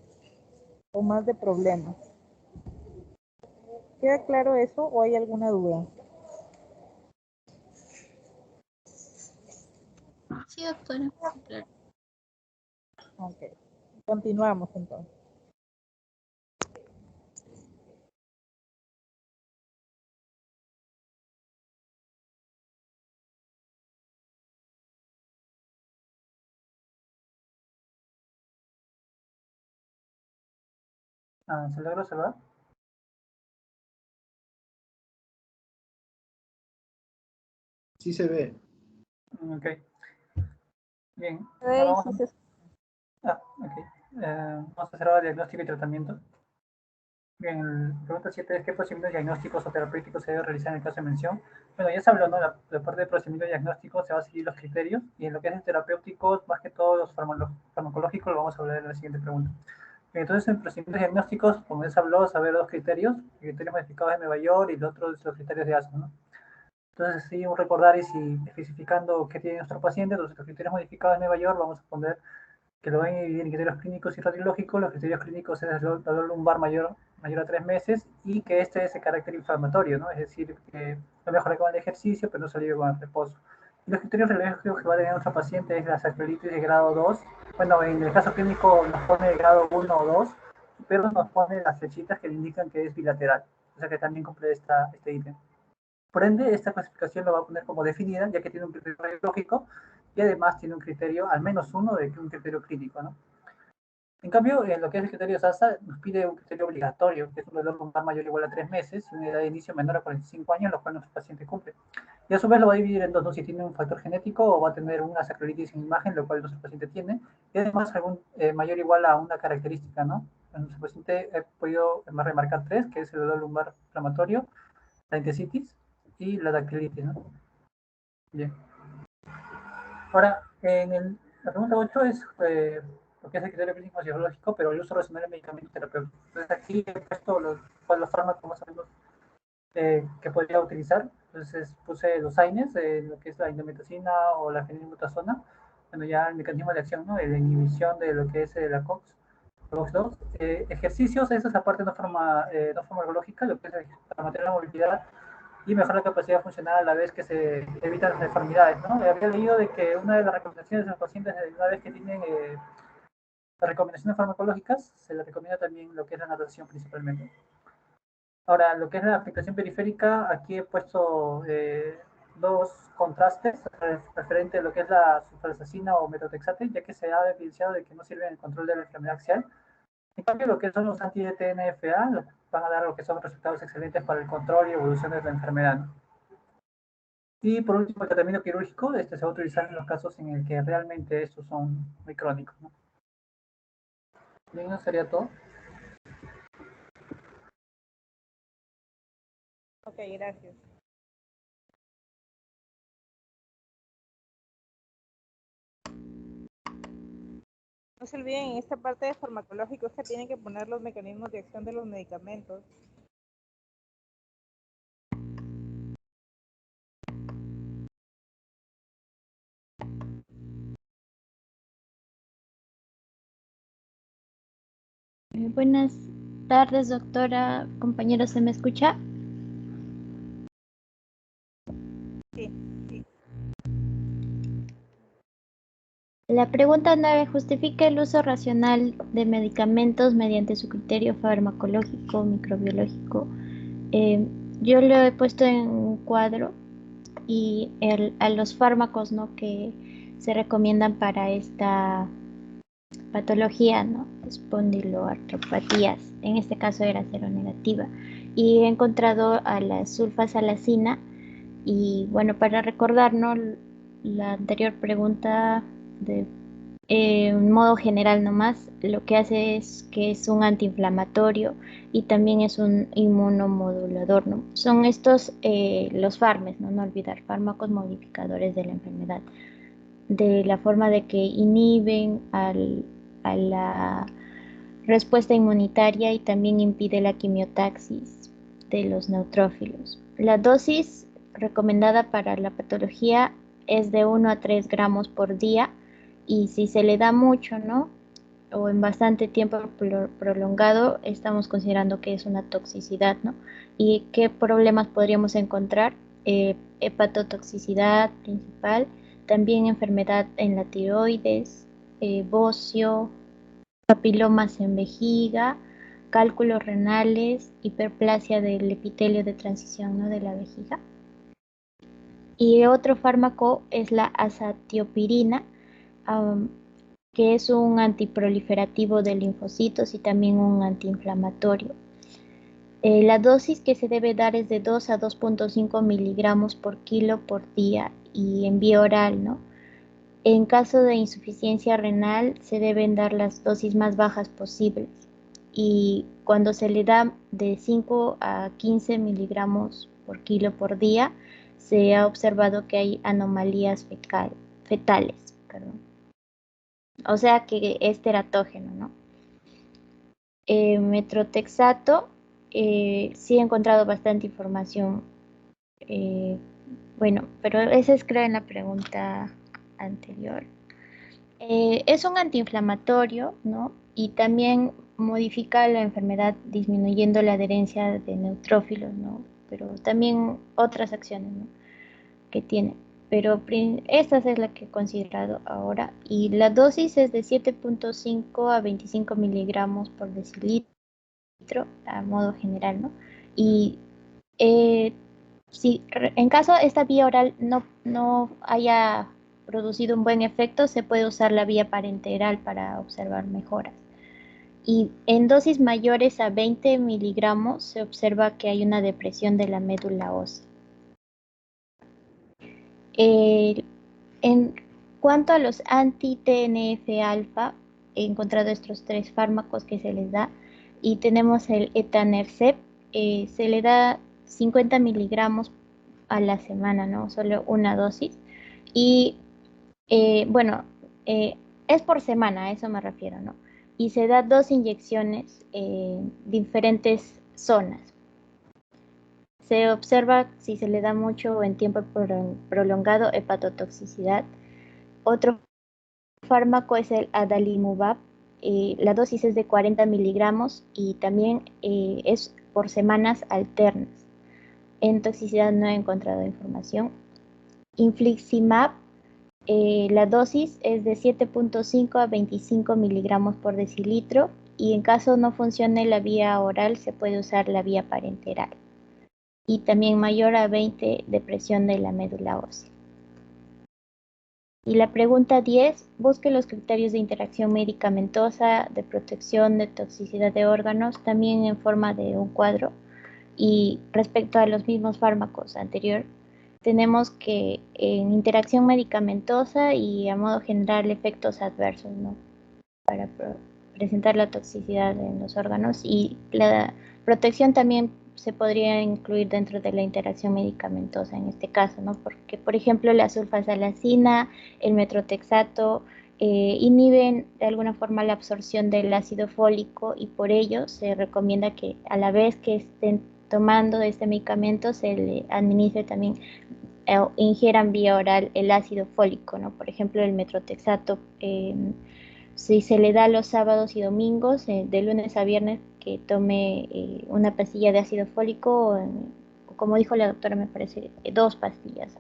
o más de problemas. ¿Queda claro eso o hay alguna duda? Sí, doctora. Claro. Ok. Continuamos entonces. ¿Se logra observar? Sí se ve. Ok. Bien. Hey, Ahora sí se... ok. Vamos a hacer ahora diagnóstico y tratamiento. Bien, la pregunta 7 es: ¿qué procedimientos diagnósticos o terapéuticos se debe realizar en el caso de mención? Bueno, ya se habló, ¿no? La parte de procedimientos diagnósticos se va a seguir los criterios, y en lo que es el terapéutico, más que todo los farmacológicos, lo vamos a hablar en la siguiente pregunta. Bien, entonces, en procedimientos diagnósticos, como ya se habló, saber dos criterios: criterios modificados de Nueva York y el otro es los criterios de ASO, ¿no? Entonces, sí, un recordar y si especificando qué tiene nuestro paciente. Entonces, los criterios modificados de Nueva York, vamos a poner que lo van a dividir en criterios clínicos y radiológicos. Los criterios clínicos es el dolor lumbar mayor a 3 meses, y que este es de carácter inflamatorio, ¿no? Es decir, que no mejora con el ejercicio, pero no se alivia con el reposo. Y los criterios radiológicos que va a tener nuestro paciente es la sacroilitis de grado 2. Bueno, en el caso clínico nos pone de grado 1 o 2, pero nos pone las flechitas que le indican que es bilateral, o sea que también cumple este ítem. Por ende, esta clasificación lo va a poner como definida, ya que tiene un criterio radiológico y además tiene un criterio, al menos uno, de un criterio clínico, ¿no? En cambio, en lo que es el criterio SASA, nos pide un criterio obligatorio, que es un dolor lumbar mayor o igual a 3 meses y una edad de inicio menor a 45 años, lo cual nuestro paciente cumple. Y a su vez lo va a dividir en dos, ¿no? Si tiene un factor genético o va a tener una sacroilitis en imagen, lo cual nuestro paciente tiene, y además algún mayor o igual a una característica, ¿no? En nuestro paciente he podido remarcar tres, que es el dolor lumbar inflamatorio, la entesitis y la dactilitis, ¿no? Bien. Ahora, la pregunta 8 es lo que es el criterio clínico psicológico, pero el uso racional de medicamentos terapéuticos. Entonces, aquí he puesto los fármacos más o menos que podría utilizar. Entonces, puse los AINES, lo que es la indometacina o la fenilbutazona. Bueno, ya el mecanismo de acción, ¿no? De la inhibición de lo que es la COX-2. Ejercicios, esa es la parte no farmacológica, lo que es para mantener la movilidad y mejorar la capacidad funcional a la vez que se evitan las deformidades, ¿no? Había leído de que una de las recomendaciones de los pacientes, una vez que tienen las recomendaciones farmacológicas, se les recomienda también lo que es la natación principalmente. Ahora, lo que es la aplicación periférica, aquí he puesto dos contrastes referente a lo que es la sulfasalazina o metotrexate, ya que se ha evidenciado de que no sirven en el control de la enfermedad axial. En cambio, lo que son los anti-TNFA van a dar lo que son resultados excelentes para el control y evolución de la enfermedad, ¿no? Y por último, el tratamiento quirúrgico, se va a utilizar en los casos en el que realmente estos son muy crónicos, ¿no? Bien, eso sería todo. Ok, gracias. No se olviden, en esta parte de farmacológico es que tienen que poner los mecanismos de acción de los medicamentos. Buenas tardes, doctora. Compañero, ¿se me escucha? Sí. La pregunta 9. ¿Justifica el uso racional de medicamentos mediante su criterio farmacológico, microbiológico? Yo lo he puesto en un cuadro y a los fármacos, ¿no?, que se recomiendan para esta patología, ¿no?, espondiloartropatías. En este caso era seronegativa. Y he encontrado a la sulfasalacina. Y bueno, para recordarnos la anterior pregunta, de en modo general nomás, lo que hace es que es un antiinflamatorio y también es un inmunomodulador, ¿no? Son estos los fármacos, ¿no? No olvidar, fármacos modificadores de la enfermedad, de la forma de que inhiben a la respuesta inmunitaria y también impide la quimiotaxis de los neutrófilos. La dosis recomendada para la patología es de 1 a 3 gramos por día, y si se le da mucho, ¿no?, o en bastante tiempo prolongado, estamos considerando que es una toxicidad, ¿no? ¿Y qué problemas podríamos encontrar? Hepatotoxicidad principal, también enfermedad en la tiroides, bocio, papilomas en vejiga, cálculos renales, hiperplasia del epitelio de transición, ¿no?, de la vejiga. Y otro fármaco es la azathiopirina, que es un antiproliferativo de linfocitos y también un antiinflamatorio. La dosis que se debe dar es de 2 a 2.5 miligramos por kilo por día y en vía oral, ¿no? En caso de insuficiencia renal se deben dar las dosis más bajas posibles, y cuando se le da de 5 a 15 miligramos por kilo por día, se ha observado que hay anomalías fetales, perdón. O sea que es teratógeno, ¿no? Metrotexato, sí he encontrado bastante información. Bueno, pero esa es, creo, en la pregunta anterior. Es un antiinflamatorio, ¿no? Y también modifica la enfermedad disminuyendo la adherencia de neutrófilos, ¿no? Pero también otras acciones, ¿no?, que tiene. Pero esta es la que he considerado ahora. Y la dosis es de 7.5 a 25 miligramos por decilitro, a modo general, ¿no? Y si en caso esta vía oral no haya producido un buen efecto, se puede usar la vía parenteral para observar mejoras. Y en dosis mayores a 20 miligramos se observa que hay una depresión de la médula ósea. En cuanto a los anti-TNF-alfa, he encontrado estos 3 fármacos que se les da, y tenemos el etanercept, se le da 50 miligramos a la semana, ¿no? Solo una dosis. Y bueno, es por semana, a eso me refiero, ¿no? Y se da 2 inyecciones en diferentes zonas. Se observa, si se le da mucho o en tiempo prolongado, hepatotoxicidad. Otro fármaco es el adalimumab. La dosis es de 40 miligramos y también es por semanas alternas. En toxicidad no he encontrado información. Infliximab, la dosis es de 7.5 a 25 miligramos por decilitro, y en caso no funcione la vía oral se puede usar la vía parenteral. Y también mayor a 20 de presión de la médula ósea. Y la pregunta 10, busque los criterios de interacción medicamentosa, de protección, de toxicidad de órganos, también en forma de un cuadro. Y respecto a los mismos fármacos anterior, tenemos que en interacción medicamentosa y a modo general efectos adversos, ¿no?, para presentar la toxicidad en los órganos, y la protección también se podría incluir dentro de la interacción medicamentosa en este caso, ¿no? Porque, por ejemplo, la sulfasalacina, el metrotexato, inhiben de alguna forma la absorción del ácido fólico, y por ello se recomienda que a la vez que estén tomando este medicamento se le administre también ingieran vía oral el ácido fólico, ¿no? Por ejemplo, el metrotexato, si se le da los sábados y domingos, de lunes a viernes, que tome una pastilla de ácido fólico, o como dijo la doctora, me parece 2 pastillas,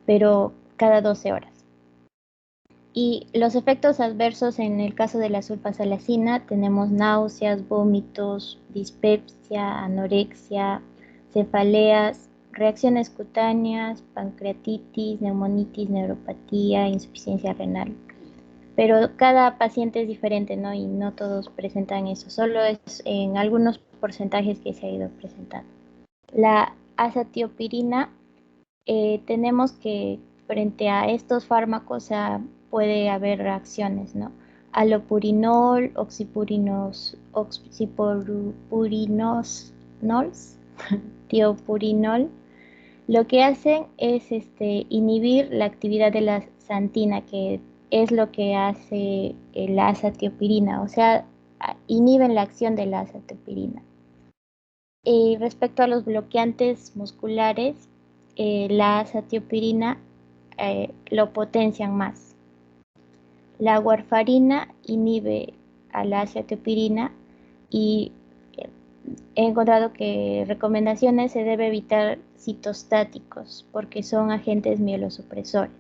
pero cada 12 horas. Y los efectos adversos en el caso de la sulfasalacina tenemos náuseas, vómitos, dispepsia, anorexia, cefaleas, reacciones cutáneas, pancreatitis, neumonitis, neuropatía, insuficiencia renal. Pero cada paciente es diferente, ¿no? Y no todos presentan eso, solo es en algunos porcentajes que se ha ido presentando. La azathiopirina, tenemos que frente a estos fármacos puede haber reacciones, ¿no? Allopurinol, oxypurinols, tiopurinol, lo que hacen es inhibir la actividad de la xantina, que es lo que hace la azathiopirina, o sea, inhiben la acción de la azathiopirina. Respecto a los bloqueantes musculares, la azathiopirina lo potencian más. La warfarina inhibe a la azathiopirina y he encontrado que recomendaciones se debe evitar citostáticos porque son agentes mielosupresores.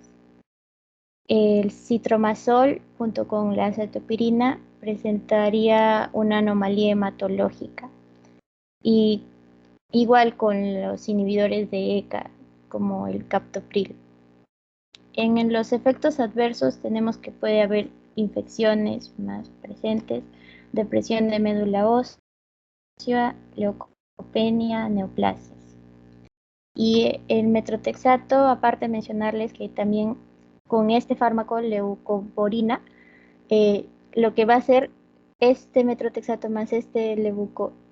El citromazol junto con la azathiopirina presentaría una anomalía hematológica. Y igual con los inhibidores de ECA, como el captopril. En los efectos adversos tenemos que puede haber infecciones más presentes, depresión de médula ósea, leucopenia, neoplasias. Y el metrotexato, aparte de mencionarles que también con este fármaco leucovorina, lo que va a hacer este metrotexato más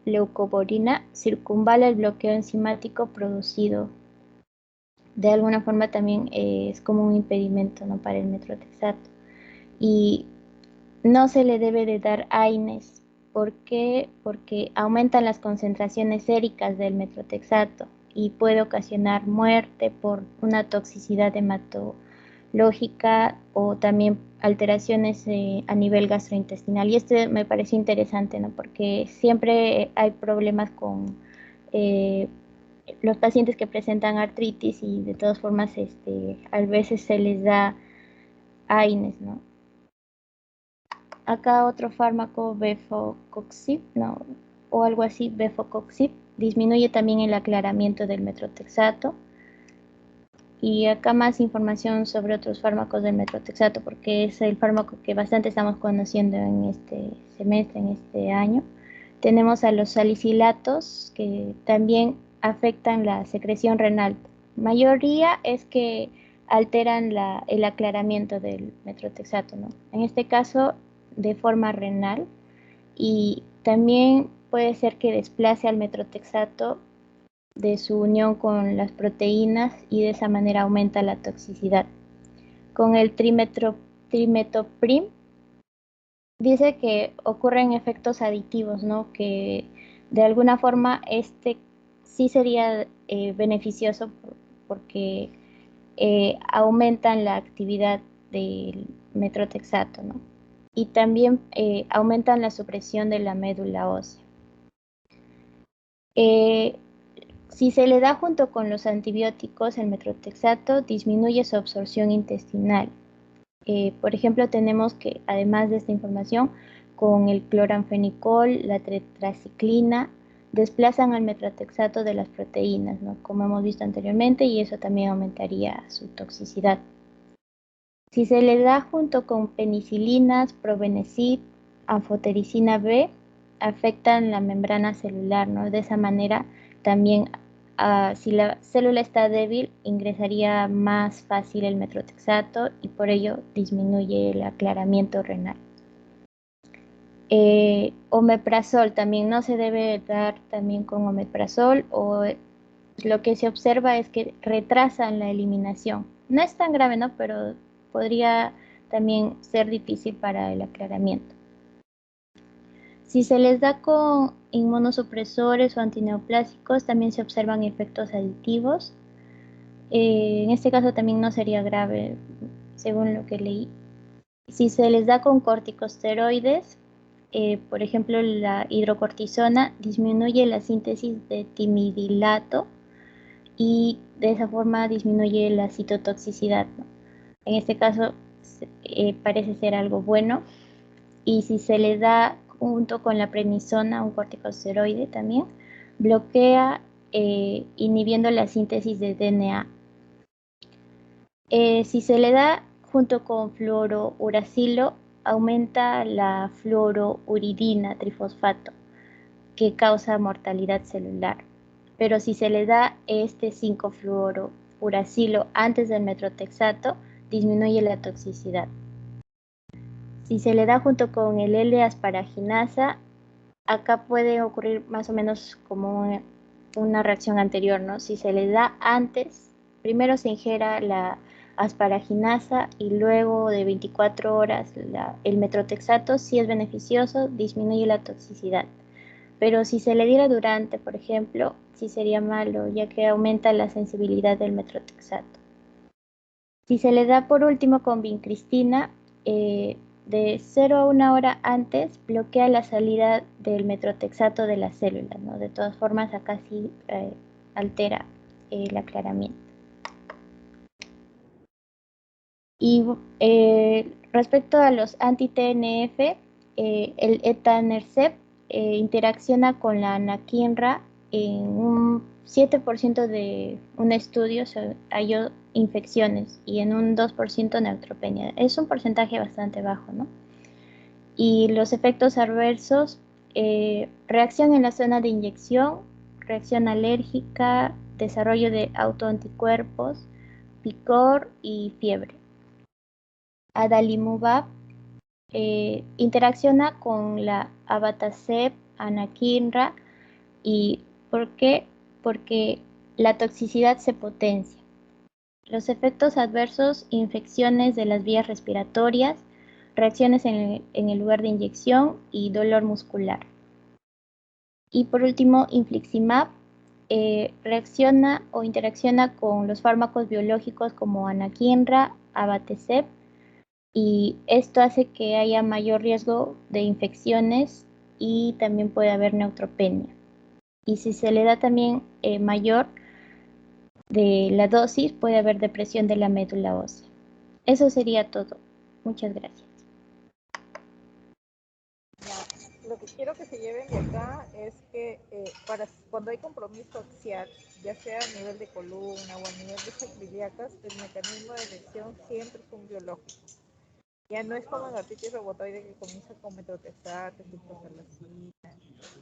leucovorina circunvala el bloqueo enzimático producido. De alguna forma también es como un impedimento, ¿no?, para el metrotexato. Y no se le debe de dar AINES. ¿Por qué? Porque aumentan las concentraciones séricas del metrotexato y puede ocasionar muerte por una toxicidad hematológica o también alteraciones a nivel gastrointestinal. Y esto me parece interesante, ¿no?, porque siempre hay problemas con los pacientes que presentan artritis y de todas formas a veces se les da AINES, ¿no? Acá otro fármaco, befocoxib, ¿no?, o algo así, befocoxib, disminuye también el aclaramiento del metrotexato. Y acá más información sobre otros fármacos del metrotexato, porque es el fármaco que bastante estamos conociendo en este semestre, en este año. Tenemos a los salicilatos, que también afectan la secreción renal. Mayoría es que alteran el aclaramiento del metrotexato, ¿no? En este caso, de forma renal, y también puede ser que desplace al metrotexato de su unión con las proteínas y de esa manera aumenta la toxicidad. Con el trimetoprim dice que ocurren efectos aditivos, ¿no?, que de alguna forma sí sería beneficioso porque aumentan la actividad del metrotexato, ¿no?, y también aumentan la supresión de la médula ósea. Si se le da junto con los antibióticos, el metrotexato disminuye su absorción intestinal. Por ejemplo, tenemos que, además de esta información, con el cloranfenicol, la tetraciclina, desplazan al metrotexato de las proteínas, ¿no?, como hemos visto anteriormente, y eso también aumentaría su toxicidad. Si se le da junto con penicilinas, probenecid, anfotericina B, afectan la membrana celular, ¿no? De esa manera también, si la célula está débil, ingresaría más fácil el metrotexato y por ello disminuye el aclaramiento renal. Omeprazol también no se debe dar también con omeprazol, o lo que se observa es que retrasan la eliminación. No es tan grave, ¿no?, pero podría también ser difícil para el aclaramiento. Si se les da con inmunosupresores o antineoplásicos, también se observan efectos aditivos. En este caso también no sería grave, según lo que leí. Si se les da con corticosteroides, por ejemplo, la hidrocortisona disminuye la síntesis de timidilato y de esa forma disminuye la citotoxicidad, ¿no? En este caso parece ser algo bueno. Y si se le da junto con la prednisona, un corticosteroide también, bloquea inhibiendo la síntesis de DNA. Si se le da junto con fluorouracilo, aumenta la fluorouridina trifosfato, que causa mortalidad celular. Pero si se le da este 5-fluorouracilo antes del metrotexato, disminuye la toxicidad. Si se le da junto con el L-asparaginasa, acá puede ocurrir más o menos como una reacción anterior, ¿no? Si se le da antes, primero se ingiera la asparaginasa y luego de 24 horas el metrotexato, sí es beneficioso, disminuye la toxicidad. Pero si se le diera durante, por ejemplo, sí sería malo, ya que aumenta la sensibilidad del metrotexato. Si se le da por último con vincristina, de 0 a 1 hora antes, bloquea la salida del metrotexato de la célula, ¿no? De todas formas, acá sí altera el aclaramiento. Y respecto a los anti-TNF, el etanercept interacciona con la anakinra en un 7% de un estudio se halló infecciones y en un 2% neutropenia. Es un porcentaje bastante bajo, ¿no? Y los efectos adversos, reacción en la zona de inyección, reacción alérgica, desarrollo de autoanticuerpos, picor y fiebre. Adalimumab interacciona con la abatacept, anakinra. ¿Y por qué? Porque la toxicidad se potencia. Los efectos adversos, infecciones de las vías respiratorias, reacciones en el lugar de inyección y dolor muscular. Y por último, infliximab reacciona o interacciona con los fármacos biológicos como anakinra, abatacept, y esto hace que haya mayor riesgo de infecciones y también puede haber neutropenia. Y si se le da también mayor de la dosis, puede haber depresión de la médula ósea. Eso sería todo. Muchas gracias. Lo que quiero que se lleven de acá es que cuando hay compromiso axial, ya sea a nivel de columna o a nivel de sacroiliacas, el mecanismo de elección siempre es un biológico. Ya no es como en artritis reumatoide que comienza con metrotexato, ciprofloxacina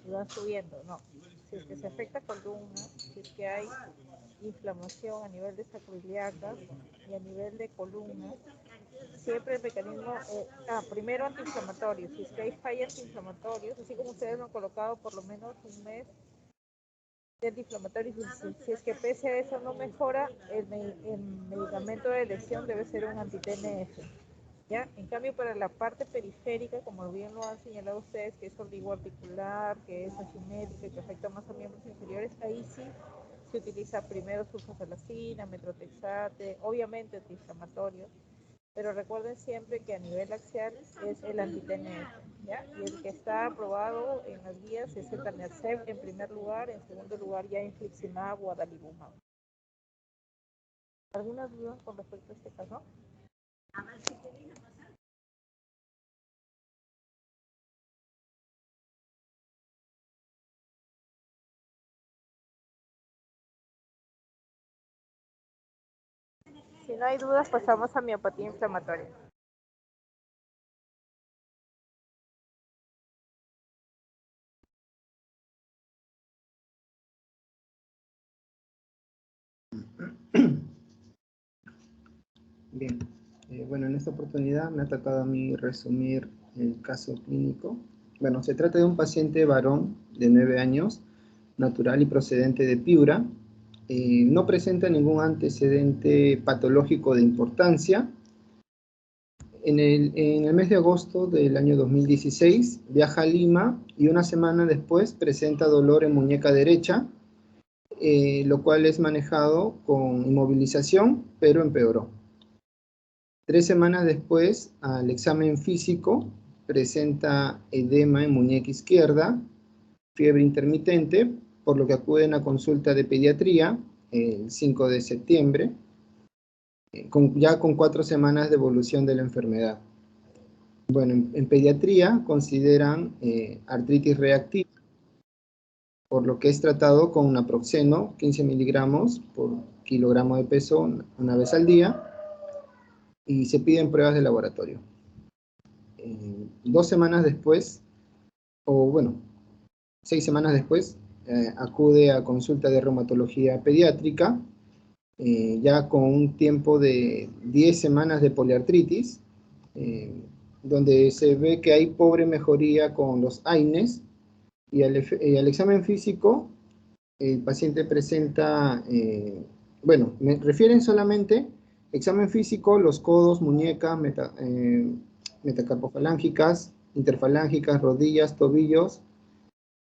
y van subiendo, no. Si es que se afecta columna, si es que hay inflamación a nivel de sacroiliacas y a nivel de columna, siempre el mecanismo, primero antiinflamatorios, si es que hay fallas antiinflamatorios, así como ustedes lo han colocado por lo menos un mes de antiinflamatorios, si es que pese a eso no mejora, el medicamento de elección debe ser un anti-TNF. ¿Ya? En cambio, para la parte periférica, como bien lo han señalado ustedes, que es oligoarticular, que es asimétrica, que afecta más a miembros inferiores, ahí sí se utiliza primero sulfasalazina, metrotexate, obviamente antiinflamatorio, pero recuerden siempre que a nivel axial es el anti-TNF, ¿ya? Y el que está aprobado en las guías es el etanercept en primer lugar, en segundo lugar ya infliximab o adalimumab. ¿Algunas dudas con respecto a este caso? Si no hay dudas, pasamos a miopatía inflamatoria. Bien, bueno, en esta oportunidad me ha tocado a mí resumir el caso clínico. Bueno, se trata de un paciente varón de 9 años, natural y procedente de Piura. No presenta ningún antecedente patológico de importancia. En el mes de agosto del año 2016 viaja a Lima y una semana después presenta dolor en muñeca derecha, lo cual es manejado con inmovilización, pero empeoró. 3 semanas después, al examen físico, presenta edema en muñeca izquierda, fiebre intermitente, por lo que acuden a consulta de pediatría el 5 de septiembre. ya con 4 semanas de evolución de la enfermedad. Bueno, en pediatría consideran artritis reactiva, por lo que es tratado con naproxeno, 15 miligramos por kilogramo de peso una vez al día, y se piden pruebas de laboratorio. 2 semanas después, o bueno, 6 semanas después, acude a consulta de reumatología pediátrica, ya con un tiempo de 10 semanas de poliartritis, donde se ve que hay pobre mejoría con los AINES, y al examen físico, el paciente presenta, bueno, me refieren solamente examen físico, los codos, muñecas, metacarpofalángicas, interfalángicas, rodillas, tobillos,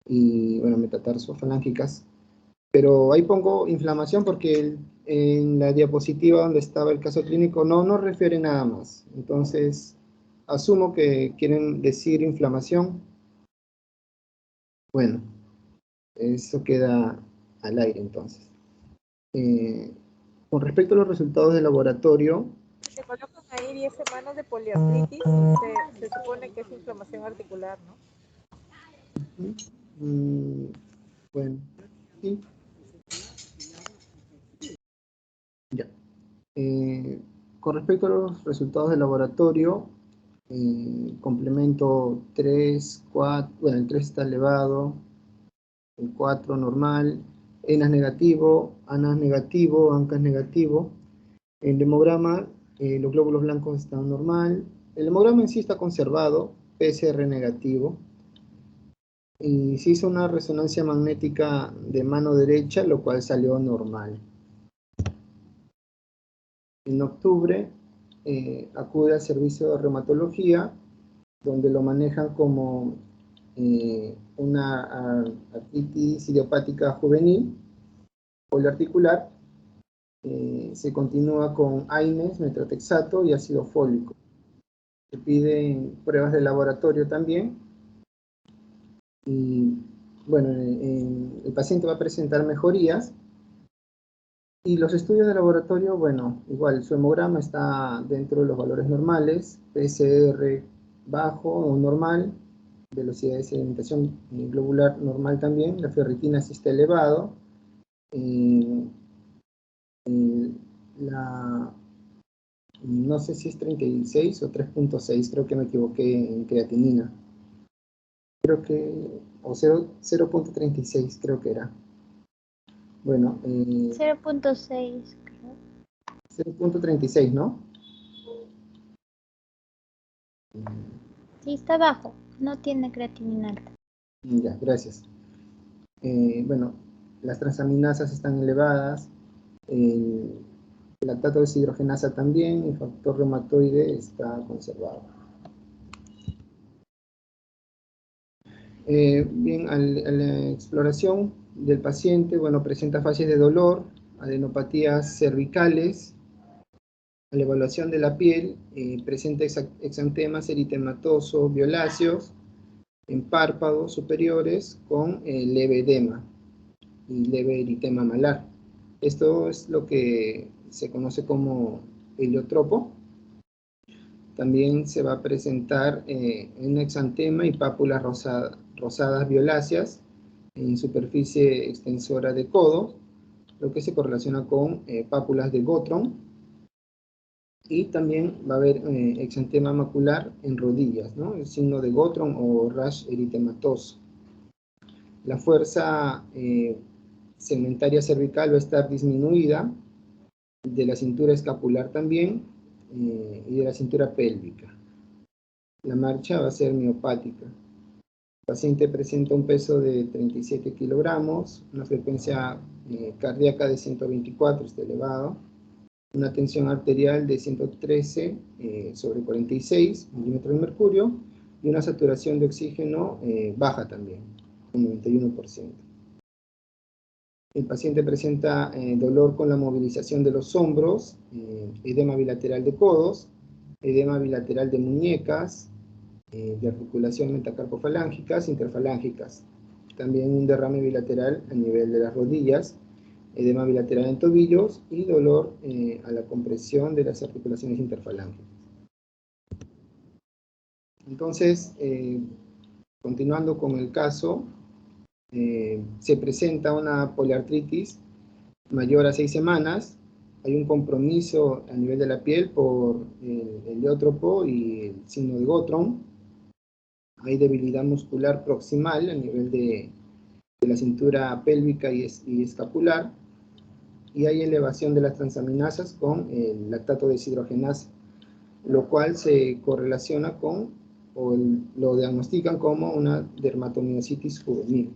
y bueno, metatarsofalancicas. Pero ahí pongo inflamación porque en la diapositiva donde estaba el caso clínico no refiere nada más. Entonces, asumo que quieren decir inflamación. Bueno, eso queda al aire entonces. Con respecto a los resultados del laboratorio, Si te colocan ahí 10 semanas de poliartritis, se supone que es inflamación articular, ¿no? bueno, sí. Ya. Con respecto a los resultados del laboratorio, complemento 3, 4, bueno, el 3 está elevado, el 4 normal, ENAS negativo, ANAS negativo, ANCAS negativo. El hemograma, los glóbulos blancos están normal. El hemograma en sí está conservado, PCR negativo. Y se hizo una resonancia magnética de mano derecha, lo cual salió normal. En octubre acude al servicio de reumatología, donde lo manejan como una artritis idiopática juvenil, poliarticular. Se continúa con AINES, metrotexato y ácido fólico. Se piden pruebas de laboratorio también. Y bueno, el paciente va a presentar mejorías. Y los estudios de laboratorio, bueno, igual su hemograma está dentro de los valores normales, PCR bajo o normal, velocidad de sedimentación globular normal también, la ferritina sí está elevado, no sé si es 36 o 3.6, creo que me equivoqué en creatinina. Creo que, o 0.36 creo que era. Bueno, 0.6, creo. 0.36, ¿no? Sí, está bajo, no tiene creatinina alta. Ya, gracias. Bueno, las transaminasas están elevadas, el lactato deshidrogenasa también, el factor reumatoide está conservado. Bien, a la exploración del paciente, bueno, presenta fases de dolor, adenopatías cervicales. A la evaluación de la piel, presenta exantemas eritematosos violáceos en párpados superiores con leve edema y leve eritema malar. Esto es lo que se conoce como heliotropo. También se va a presentar un exantema y pápulas rosadas violáceas en superficie extensora de codo, lo que se correlaciona con pápulas de Gottron. Y también va a haber exantema macular en rodillas, ¿no? El signo de Gottron o rash eritematoso. La fuerza segmentaria cervical va a estar disminuida, de la cintura escapular también, y de la cintura pélvica. La marcha va a ser miopática. El paciente presenta un peso de 37 kilogramos, una frecuencia cardíaca de 124, está elevado, una tensión arterial de 113 sobre 46 milímetros de mercurio, y una saturación de oxígeno baja también, un 91%. El paciente presenta dolor con la movilización de los hombros, edema bilateral de codos, edema bilateral de muñecas, de articulación metacarpofalángicas, interfalángicas. También un derrame bilateral a nivel de las rodillas edema bilateral en tobillos y dolor a la compresión de las articulaciones interfalángeas. Entonces, continuando con el caso, se presenta una poliartritis mayor a 6 semanas, hay un compromiso a nivel de la piel por el heliótropo y el signo de Gottron, hay debilidad muscular proximal a nivel de la cintura pélvica y escapular, y hay elevación de las transaminasas con el lactato deshidrogenasa, lo cual se correlaciona con, o lo diagnostican como una dermatomiositis juvenil.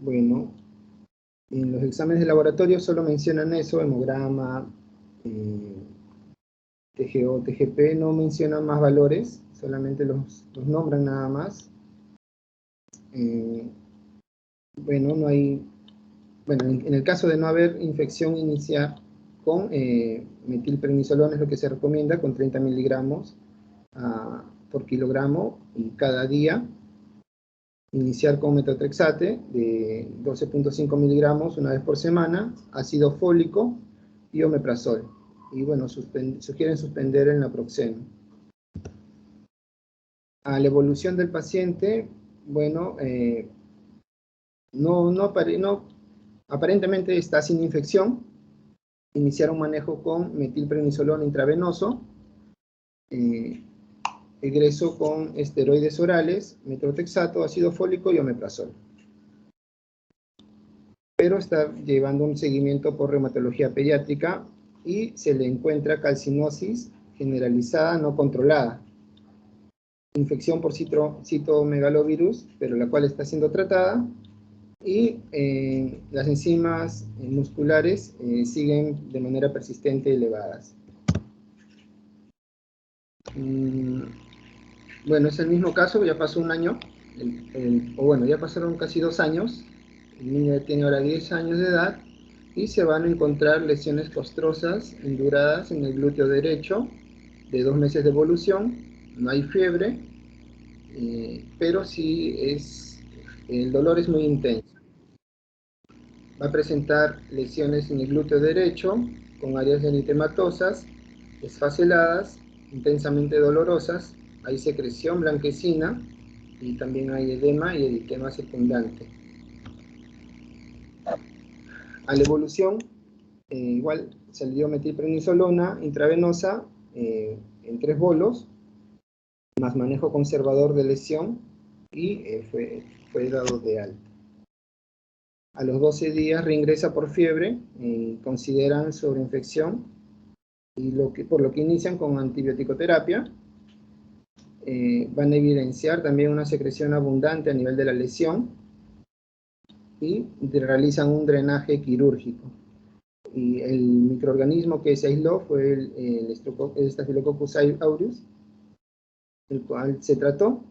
Bueno, en los exámenes de laboratorio solo mencionan eso, hemograma, TGO, TGP, no mencionan más valores, solamente los nombran nada más. Bueno, no hay, bueno, en el caso de no haber infección inicial con metilprednisolona es lo que se recomienda, con 30 miligramos por kilogramo y cada día. Iniciar con metotrexate de 12.5 miligramos una vez por semana, ácido fólico y omeprazol. Y bueno, sugieren suspender el naproxeno. A la evolución del paciente, bueno, aparentemente está sin infección. Iniciar un manejo con metilprednisolona intravenoso. Egreso con esteroides orales, metotrexato, ácido fólico y omeprazol. Pero está llevando un seguimiento por reumatología pediátrica y se le encuentra calcinosis generalizada no controlada. Infección por citomegalovirus, pero la cual está siendo tratada, y las enzimas musculares siguen de manera persistente elevadas. Bueno, es el mismo caso, ya pasó un año, o bueno, ya pasaron casi 2 años, el niño tiene ahora 10 años de edad, y se van a encontrar lesiones costrosas induradas en el glúteo derecho, de 2 meses de evolución, no hay fiebre, pero sí el dolor es muy intenso. Va a presentar lesiones en el glúteo derecho, con áreas eritematosas, esfaceladas, intensamente dolorosas, hay secreción blanquecina, y también hay edema y eritema secundante. A la evolución, igual salió metilprednisolona intravenosa en 3 bolos, más manejo conservador de lesión, y fue dado de alta. A los 12 días reingresa por fiebre, consideran sobreinfección, y por lo que inician con antibiótico-terapia. Van a evidenciar también una secreción abundante a nivel de la lesión y realizan un drenaje quirúrgico. Y el microorganismo que se aisló fue el Staphylococcus aureus, el cual se trató.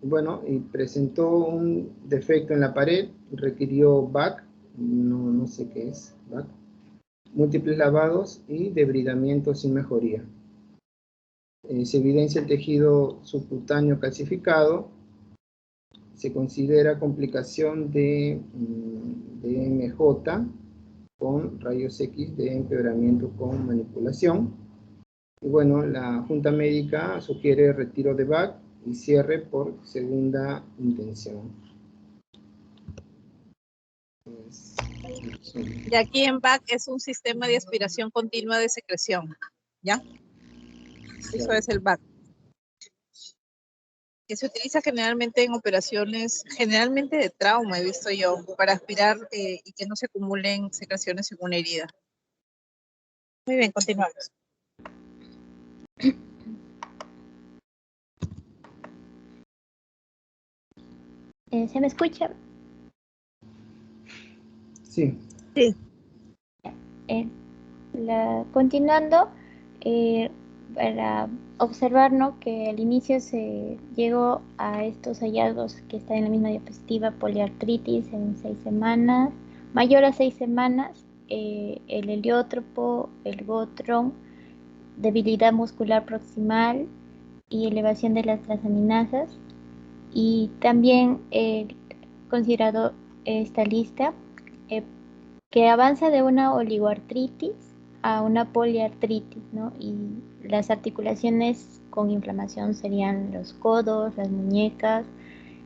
Bueno, y presentó un defecto en la pared, requirió BAC, no sé qué es BAC, múltiples lavados y debridamiento sin mejoría. Se evidencia el tejido subcutáneo calcificado, se considera complicación de MJ con rayos X de empeoramiento con manipulación. Y bueno, la Junta Médica sugiere retiro de BAC y cierre por segunda intención. Y aquí en BAC es un sistema de aspiración continua de secreción, ¿ya? Eso es el BAC. Que se utiliza generalmente en operaciones, generalmente de trauma, he visto yo, para aspirar y que no se acumulen secreciones en una herida. Muy bien, continuamos. ¿Se me escucha? Sí. Sí. Continuando, para observar, ¿no?, que al inicio se llegó a estos hallazgos que están en la misma diapositiva: poliartritis en 6 semanas, mayor a 6 semanas, el heliótropo, el Gottron, debilidad muscular proximal y elevación de las transaminasas. Y también considerado esta lista que avanza de una oligoartritis a una poliartritis, ¿no? Y las articulaciones con inflamación serían los codos, las muñecas,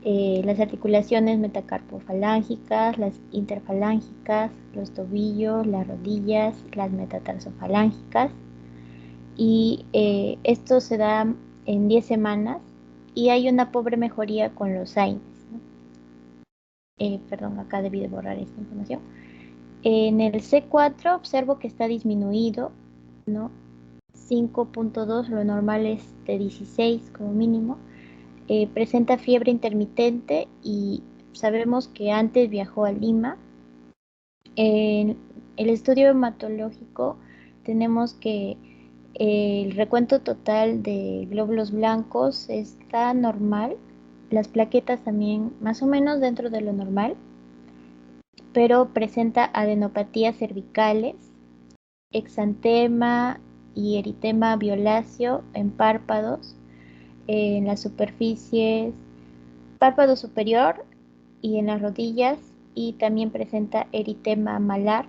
las articulaciones metacarpofalángicas, las interfalángicas, los tobillos, las rodillas, las metatarsofalángicas. Y esto se da en 10 semanas y hay una pobre mejoría con los AINES, ¿no? Perdón, acá debí de borrar esta información. En el C4 observo que está disminuido, ¿no? 5.2, lo normal es de 16 como mínimo. Presenta fiebre intermitente y sabemos que antes viajó a Lima. En el estudio hematológico tenemos que el recuento total de glóbulos blancos está normal, las plaquetas también más o menos dentro de lo normal, pero presenta adenopatías cervicales, exantema y eritema violáceo en párpados, en las superficies, párpado superior y en las rodillas, y también presenta eritema malar.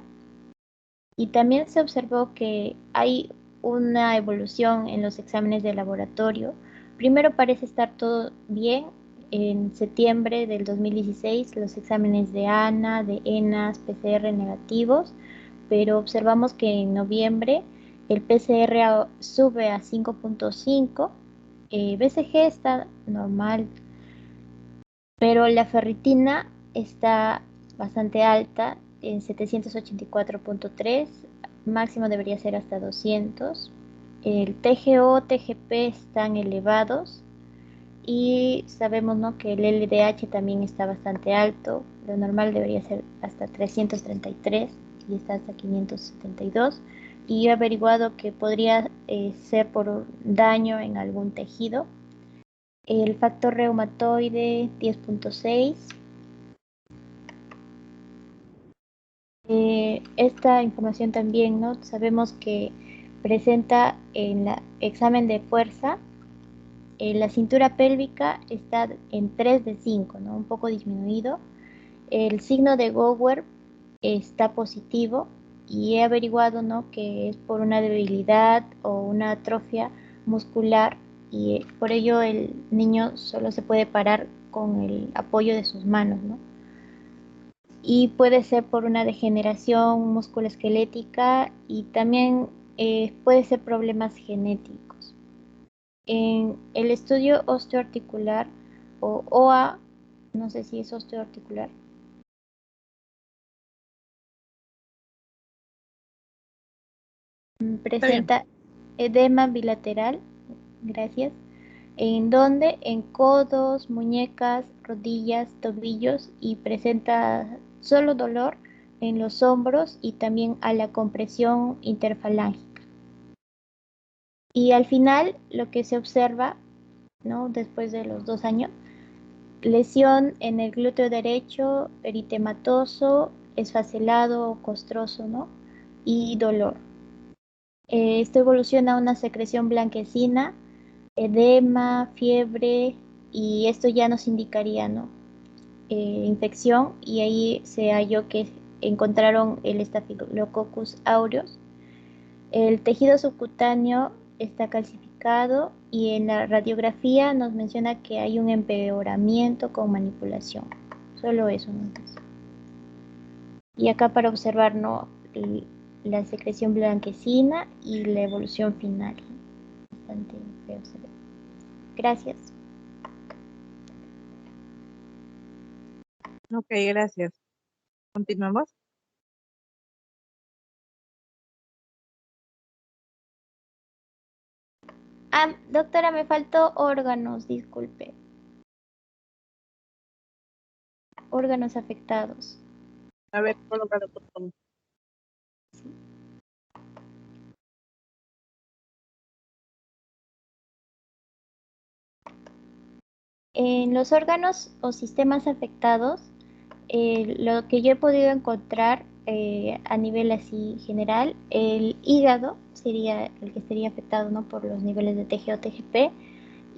Y también se observó que hay una evolución en los exámenes de laboratorio. Primero parece estar todo bien. En septiembre del 2016 los exámenes de ANA, de ENAS, PCR negativos, pero observamos que en noviembre el PCR sube a 5.5, BCG está normal, pero la ferritina está bastante alta en 784.3, máximo debería ser hasta 200. El TGO, TGP están elevados y sabemos, ¿no?, que el LDH también está bastante alto. Lo normal debería ser hasta 333 y está hasta 572. Y he averiguado que podría ser por daño en algún tejido. El factor reumatoide 10.6. Esta información también, ¿no? Sabemos que presenta en el examen de fuerza, la cintura pélvica está en 3 de 5, ¿no? Un poco disminuido. El signo de Gower está positivo y he averiguado, ¿no?, que es por una debilidad o una atrofia muscular y por ello el niño solo se puede parar con el apoyo de sus manos, ¿no? Y puede ser por una degeneración musculoesquelética y también puede ser problemas genéticos. En el estudio osteoarticular o OA, no sé si es osteoarticular, presenta edema bilateral, gracias, en donde en codos, muñecas, rodillas, tobillos y presenta solo dolor en los hombros y también a la compresión interfalángica. Y al final lo que se observa, ¿no?, después de los 2 años, lesión en el glúteo derecho, eritematoso, esfacelado o costroso, ¿no?, y dolor. Esto evoluciona a una secreción blanquecina, edema, fiebre, y esto ya nos indicaría, ¿no?, infección, y ahí se halló que encontraron el Staphylococcus aureus. El tejido subcutáneo está calcificado y en la radiografía nos menciona que hay un empeoramiento con manipulación. Solo eso, ¿no? Y acá para observar, ¿no?, la secreción blanquecina y la evolución final. Bastante feo se ve. Gracias. Ok, gracias. Continuamos. Ah, doctora, me faltó órganos, disculpe. Órganos afectados. A ver, colócalo, por favor. En los órganos o sistemas afectados, lo que yo he podido encontrar a nivel así general, el hígado sería el que estaría afectado, ¿no?, por los niveles de TGO-TGP,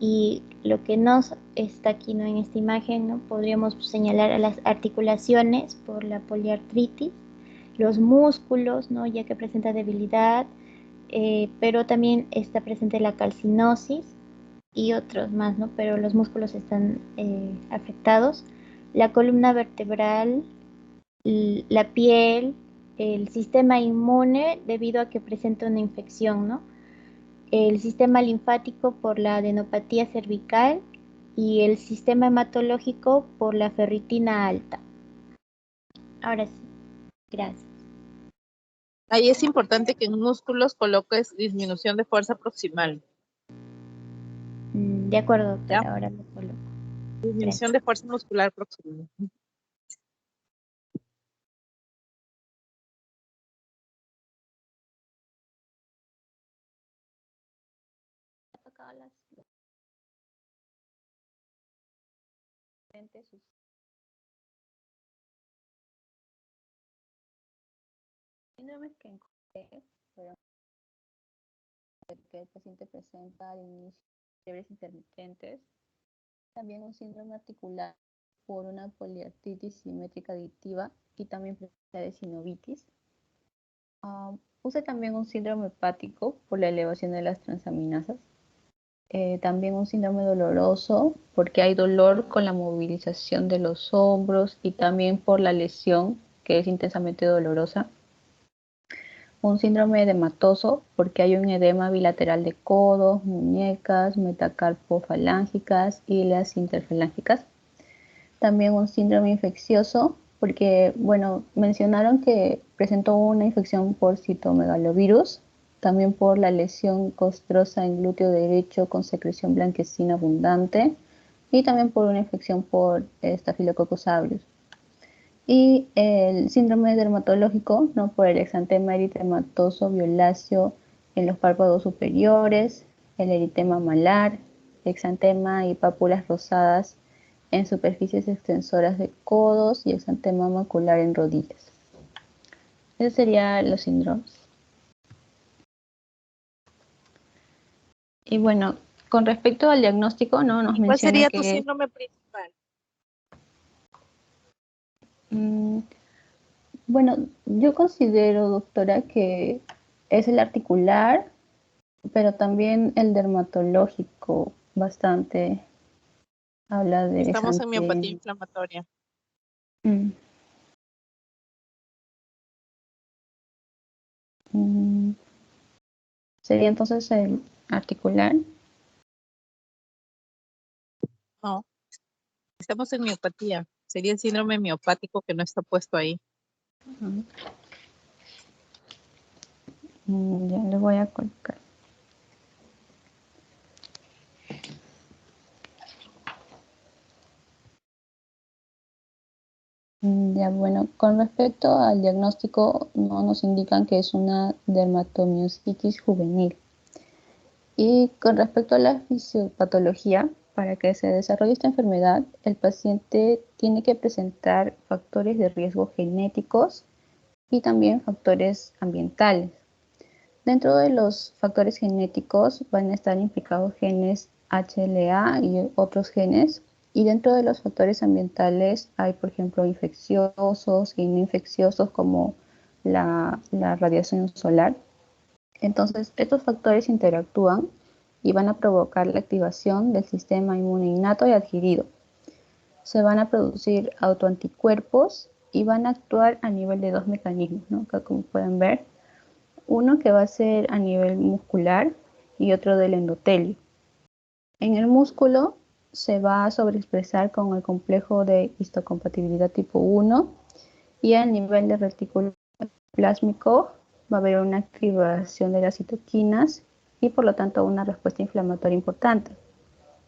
Y lo que no está aquí, ¿no?, en esta imagen, ¿no?, podríamos señalar a las articulaciones por la poliartritis, los músculos, ¿no?, ya que presenta debilidad, pero también está presente la calcinosis y otros más, ¿no?, pero los músculos están afectados. La columna vertebral, la piel, el sistema inmune debido a que presenta una infección, ¿no?, el sistema linfático por la adenopatía cervical y el sistema hematológico por la ferritina alta. Ahora sí, gracias. Ahí es importante que en músculos coloques disminución de fuerza proximal. De acuerdo, doctora, ¿Ya? ahora lo coloco. Disminución Gracias. de fuerza muscular proximal. Síndromes que encontré fueron que el paciente presenta al inicio fiebres intermitentes, también un síndrome articular por una poliartritis simétrica adictiva y también presenta de sinovitis. Puse también un síndrome hepático por la elevación de las transaminasas. También un síndrome doloroso porque hay dolor con la movilización de los hombros y también por la lesión que es intensamente dolorosa. Un síndrome edematoso porque hay un edema bilateral de codos, muñecas, metacarpofalángicas y las interfalángicas. También un síndrome infeccioso porque, bueno, mencionaron que presentó una infección por citomegalovirus, también por la lesión costrosa en glúteo derecho con secreción blanquecina abundante y también por una infección por Staphylococcus aureus. Y el síndrome dermatológico, ¿no?, por el exantema eritematoso violáceo en los párpados superiores, el eritema malar, exantema y pápulas rosadas en superficies extensoras de codos y exantema macular en rodillas. Esos serían los síndromes. Y bueno, con respecto al diagnóstico, ¿no?, nos ¿Cuál menciona sería que... tu síndrome principal? Bueno, yo considero, doctora, que es el articular, pero también el dermatológico bastante habla de Estamos en miopatía exantema. inflamatoria. Mm. Mm. Sería entonces el articular. No, estamos en miopatía. Sería el síndrome miopático que no está puesto ahí. Ya le voy a colocar. Ya, bueno, con respecto al diagnóstico, no nos indican que es una dermatomiositis juvenil. Y con respecto a la fisiopatología, para que se desarrolle esta enfermedad, el paciente tiene que presentar factores de riesgo genéticos y también factores ambientales. Dentro de los factores genéticos van a estar implicados genes HLA y otros genes. Y dentro de los factores ambientales hay, por ejemplo, infecciosos y no infecciosos como la radiación solar. Entonces, estos factores interactúan y van a provocar la activación del sistema inmune innato y adquirido. Se van a producir autoanticuerpos y van a actuar a nivel de dos mecanismos, ¿no?, acá como pueden ver. Uno que va a ser a nivel muscular y otro del endotelio. En el músculo se va a sobreexpresar con el complejo de histocompatibilidad tipo 1 y a nivel de retículo plásmico va a haber una activación de las citoquinas y por lo tanto una respuesta inflamatoria importante.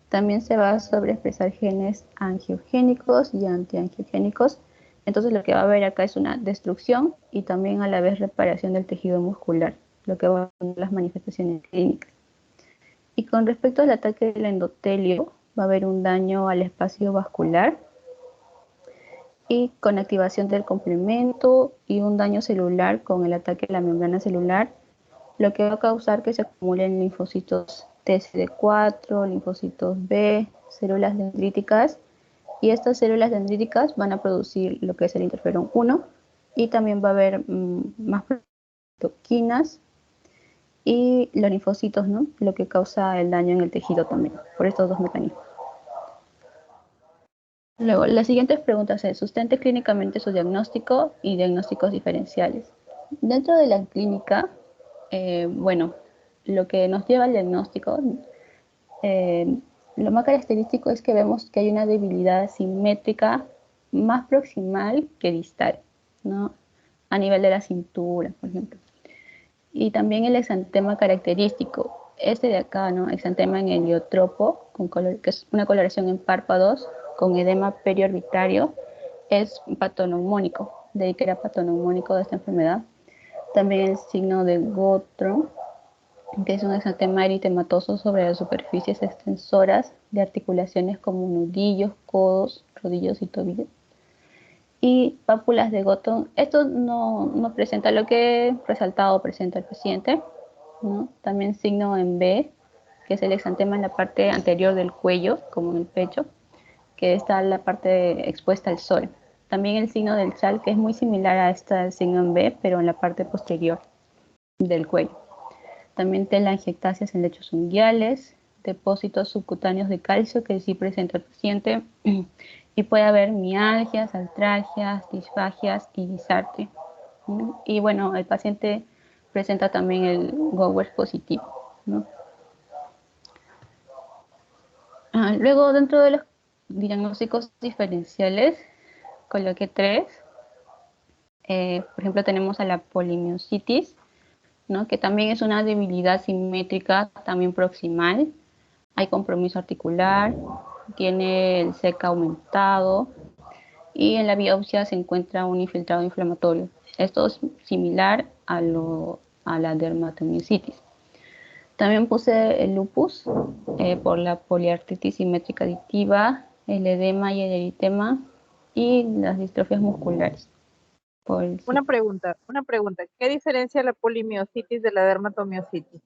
También se va a sobreexpresar genes angiogénicos y antiangiogénicos. Entonces lo que va a haber acá es una destrucción y también a la vez reparación del tejido muscular, lo que va a ser las manifestaciones clínicas. Y con respecto al ataque del endotelio, va a haber un daño al espacio vascular y con activación del complemento y un daño celular con el ataque a la membrana celular, lo que va a causar que se acumulen linfocitos TCD4, linfocitos B, células dendríticas, y estas células dendríticas van a producir lo que es el interferón 1, y también va a haber más proteínas y los linfocitos, ¿no? Lo que causa el daño en el tejido también, por estos dos mecanismos. Luego, las siguientes preguntas es, sustente clínicamente su diagnóstico y diagnósticos diferenciales. Dentro de la clínica, bueno, lo que nos lleva al diagnóstico, lo más característico es que vemos que hay una debilidad simétrica más proximal que distal, ¿no? A nivel de la cintura, por ejemplo. Y también el exantema característico, este de acá, ¿no? Exantema en heliotropo, que es una coloración en párpados, con edema periorbitario, es patoneumónico, de ahí que era patoneumónico de esta enfermedad. También el signo de Gottron, que es un exantema eritematoso sobre las superficies extensoras de articulaciones como nudillos, codos, rodillos y tobillos. Y pápulas de Gottron, esto no presenta lo que resaltado presenta el paciente, ¿no? También signo en B, que es el exantema en la parte anterior del cuello, como en el pecho, que está la parte expuesta al sol. También el signo del chal, que es muy similar a este signo en B, pero en la parte posterior del cuello. También telangiectasias en lechos unguiales, depósitos subcutáneos de calcio que sí presenta el paciente, y puede haber mialgias, artralgias, disfagias y disarte. Y bueno, el paciente presenta también el Gowers positivo, ¿no? Luego, dentro de los diagnósticos diferenciales, coloqué 3. Por ejemplo, tenemos a la polimiositis, ¿no? Que también es una debilidad simétrica, también proximal. Hay compromiso articular, tiene el SECA aumentado y en la biopsia se encuentra un infiltrado inflamatorio. Esto es similar a la dermatomiositis. También puse el lupus por la poliartritis simétrica aditiva, el edema y el eritema y las distrofias musculares. Una pregunta. ¿Qué diferencia la polimiositis de la dermatomiositis?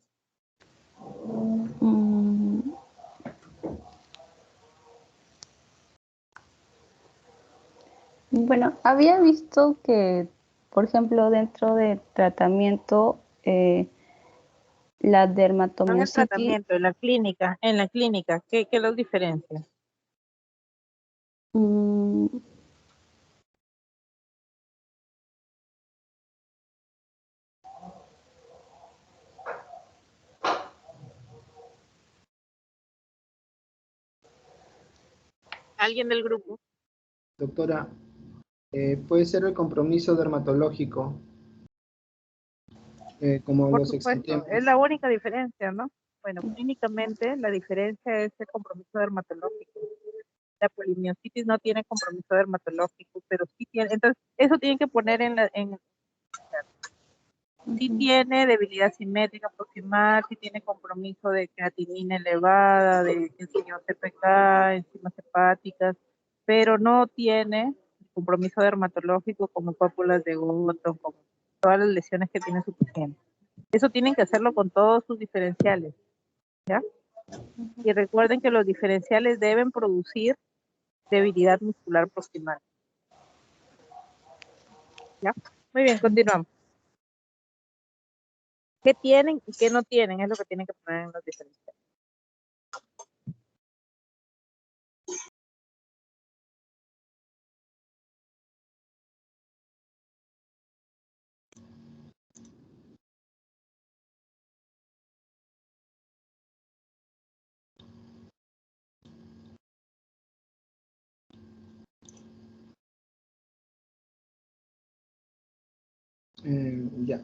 Bueno, había visto que, por ejemplo, dentro del tratamiento, la No en el dermatomiositis. tratamiento, en la clínica, ¿qué los diferencia? ¿Alguien del grupo? Doctora, puede ser el compromiso dermatológico, como Por los supuesto, exantemas. es la única diferencia, ¿no? Bueno, clínicamente la diferencia es el compromiso dermatológico. La polimiositis no tiene compromiso dermatológico, pero sí tiene, entonces eso tienen que poner sí tiene debilidad simétrica proximal, sí tiene compromiso de creatinina elevada, de CPK, enzimas hepáticas, pero no tiene compromiso dermatológico como pápulas de Gottron, como todas las lesiones que tiene su paciente. Eso tienen que hacerlo con todos sus diferenciales, ¿ya? Y recuerden que los diferenciales deben producir debilidad muscular proximal. ¿Ya? Muy bien, continuamos. ¿Qué tienen y qué no tienen? Es lo que tienen que poner en los diferenciales. Ya.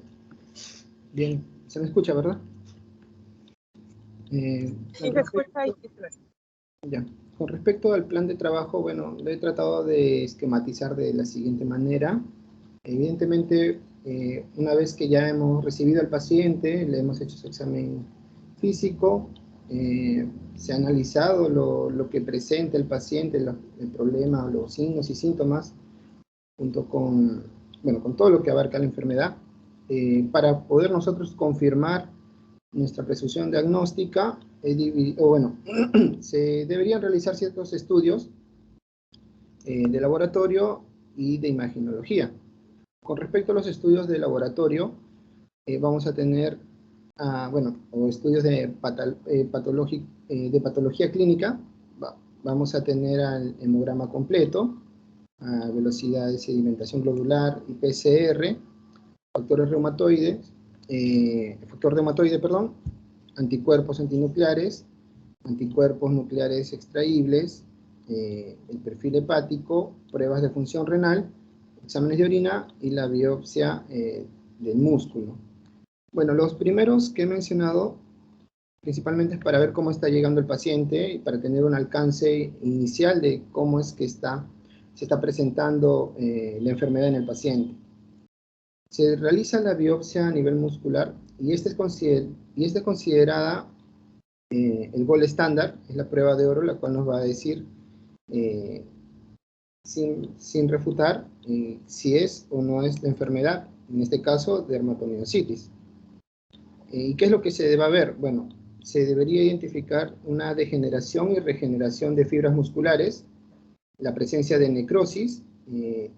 Bien, se me escucha, ¿verdad? Sí, se escucha y sí se ve. Ya. Con respecto al plan de trabajo, bueno, lo he tratado de esquematizar de la siguiente manera. Evidentemente, una vez que ya hemos recibido al paciente, le hemos hecho su examen físico, se ha analizado lo que presenta el paciente, el problema, los signos y síntomas, junto con, bueno, con todo lo que abarca la enfermedad, para poder nosotros confirmar nuestra presunción diagnóstica, se deberían realizar ciertos estudios de laboratorio y de imagenología. Con respecto a los estudios de laboratorio, vamos a tener, estudios de patología clínica. Vamos a tener al hemograma completo, a velocidad de sedimentación globular y PCR, factor reumatoide, anticuerpos antinucleares, anticuerpos nucleares extraíbles, el perfil hepático, pruebas de función renal, exámenes de orina y la biopsia del músculo. Bueno, los primeros que he mencionado principalmente es para ver cómo está llegando el paciente y para tener un alcance inicial de cómo es que se está presentando la enfermedad en el paciente. Se realiza la biopsia a nivel muscular y esta es considerada el gold estándar, es la prueba de oro, la cual nos va a decir sin refutar si es o no es la enfermedad, en este caso dermatomiositis. ¿Y qué es lo que se debe ver? Bueno, se debería identificar una degeneración y regeneración de fibras musculares, la presencia de necrosis,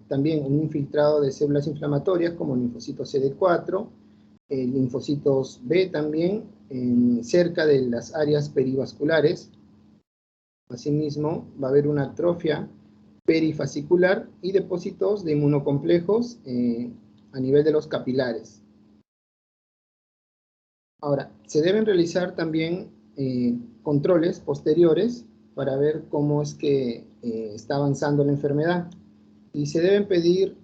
también un infiltrado de células inflamatorias como linfocitos CD4, linfocitos B también, cerca de las áreas perivasculares. Asimismo, va a haber una atrofia perifascicular y depósitos de inmunocomplejos a nivel de los capilares. Ahora, se deben realizar también controles posteriores para ver cómo es que está avanzando la enfermedad. Y se deben pedir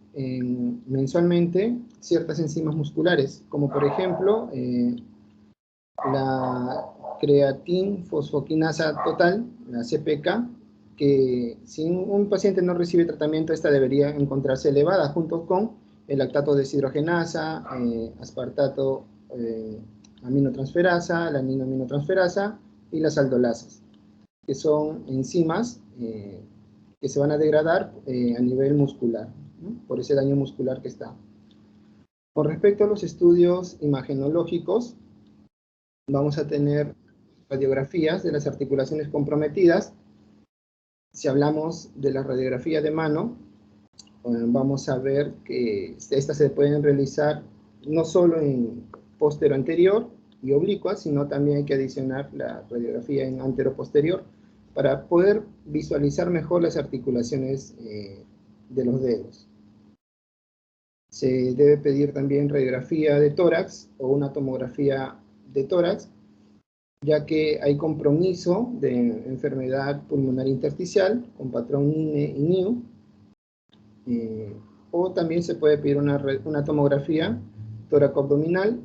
mensualmente ciertas enzimas musculares, como por ejemplo la creatinfosfoquinasa total, la CPK, que si un paciente no recibe tratamiento, esta debería encontrarse elevada junto con el lactato deshidrogenasa, aspartato aminotransferasa, la aminotransferasa y las aldolasas, que son enzimas que se van a degradar a nivel muscular, ¿no? Por ese daño muscular que está. Con respecto a los estudios imagenológicos, vamos a tener radiografías de las articulaciones comprometidas. Si hablamos de la radiografía de mano, vamos a ver que estas se pueden realizar no solo en póstero anterior y oblicua, sino también hay que adicionar la radiografía en antero-posterior para poder visualizar mejor las articulaciones de los dedos. Se debe pedir también radiografía de tórax o una tomografía de tórax, ya que hay compromiso de enfermedad pulmonar intersticial con patrón INE y NIU, o también se puede pedir una tomografía tóraco-abdominal,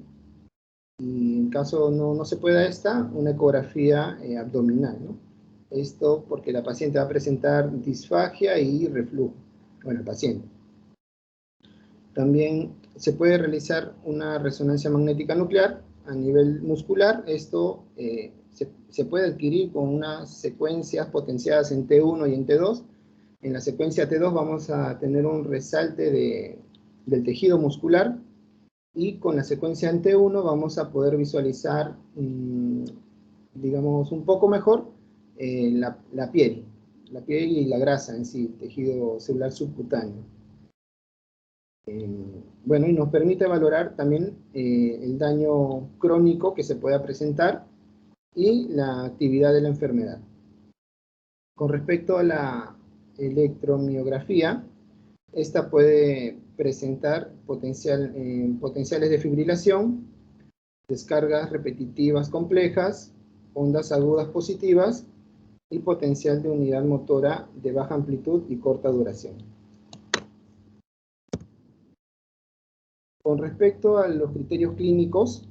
y en caso no se pueda esta, una ecografía abdominal, ¿no? Esto porque la paciente va a presentar disfagia y reflujo, bueno, el paciente. También se puede realizar una resonancia magnética nuclear a nivel muscular. Esto se puede adquirir con unas secuencias potenciadas en T1 y en T2. En la secuencia T2 vamos a tener un resalte del tejido muscular, y con la secuencia en T1 vamos a poder visualizar, digamos, un poco mejor la piel y la grasa en sí, tejido celular subcutáneo. Bueno, y nos permite valorar también el daño crónico que se pueda presentar y la actividad de la enfermedad. Con respecto a la electromiografía, esta puede presentar potenciales de fibrilación, descargas repetitivas complejas, ondas agudas positivas y potencial de unidad motora de baja amplitud y corta duración. Con respecto a los criterios clínicos,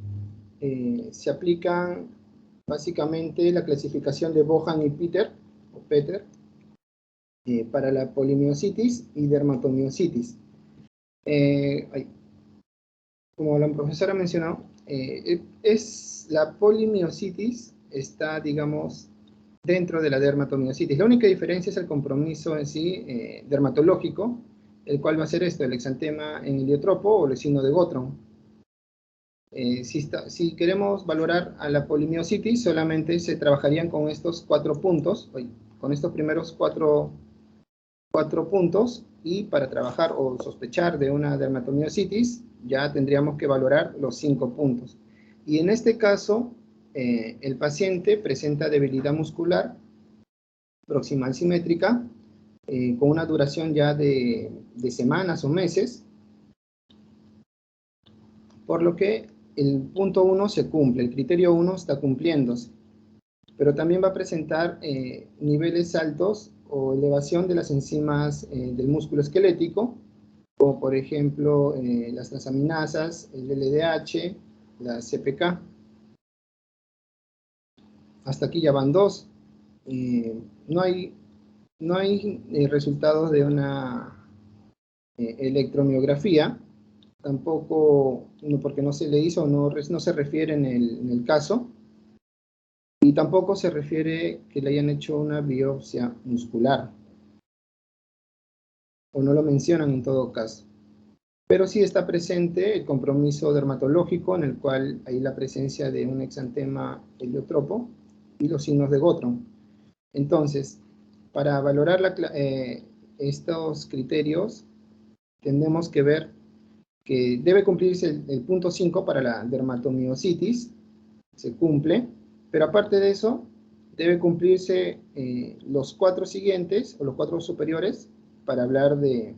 se aplican básicamente la clasificación de Bohan y Peter, para la polimiositis y dermatomiositis. Como la profesora ha mencionado, la polimiositis está, digamos, dentro de la dermatomiositis. La única diferencia es el compromiso en sí dermatológico, el cual va a ser esto, el exantema en heliotropo o el signo de Gottron. Si queremos valorar a la polimiositis, solamente se trabajarían con estos 4 puntos, con estos primeros cuatro puntos, y para trabajar o sospechar de una dermatomiositis, ya tendríamos que valorar los 5 puntos. Y en este caso, el paciente presenta debilidad muscular proximal simétrica, con una duración ya de semanas o meses, por lo que el punto 1 se cumple, el criterio 1 está cumpliéndose, pero también va a presentar niveles altos o elevación de las enzimas del músculo esquelético, como por ejemplo las transaminasas, el LDH, la CPK. Hasta aquí ya van 2. No hay resultados de una electromiografía, tampoco, porque no se le hizo, no se refiere en el caso, y tampoco se refiere que le hayan hecho una biopsia muscular, o no lo mencionan en todo caso. Pero sí está presente el compromiso dermatológico, en el cual hay la presencia de un exantema heliotropo y los signos de Gottron. Entonces, para valorar estos criterios, tenemos que ver que debe cumplirse el punto 5 para la dermatomiositis, se cumple, pero aparte de eso, debe cumplirse los 4 siguientes, o los 4 superiores, para hablar de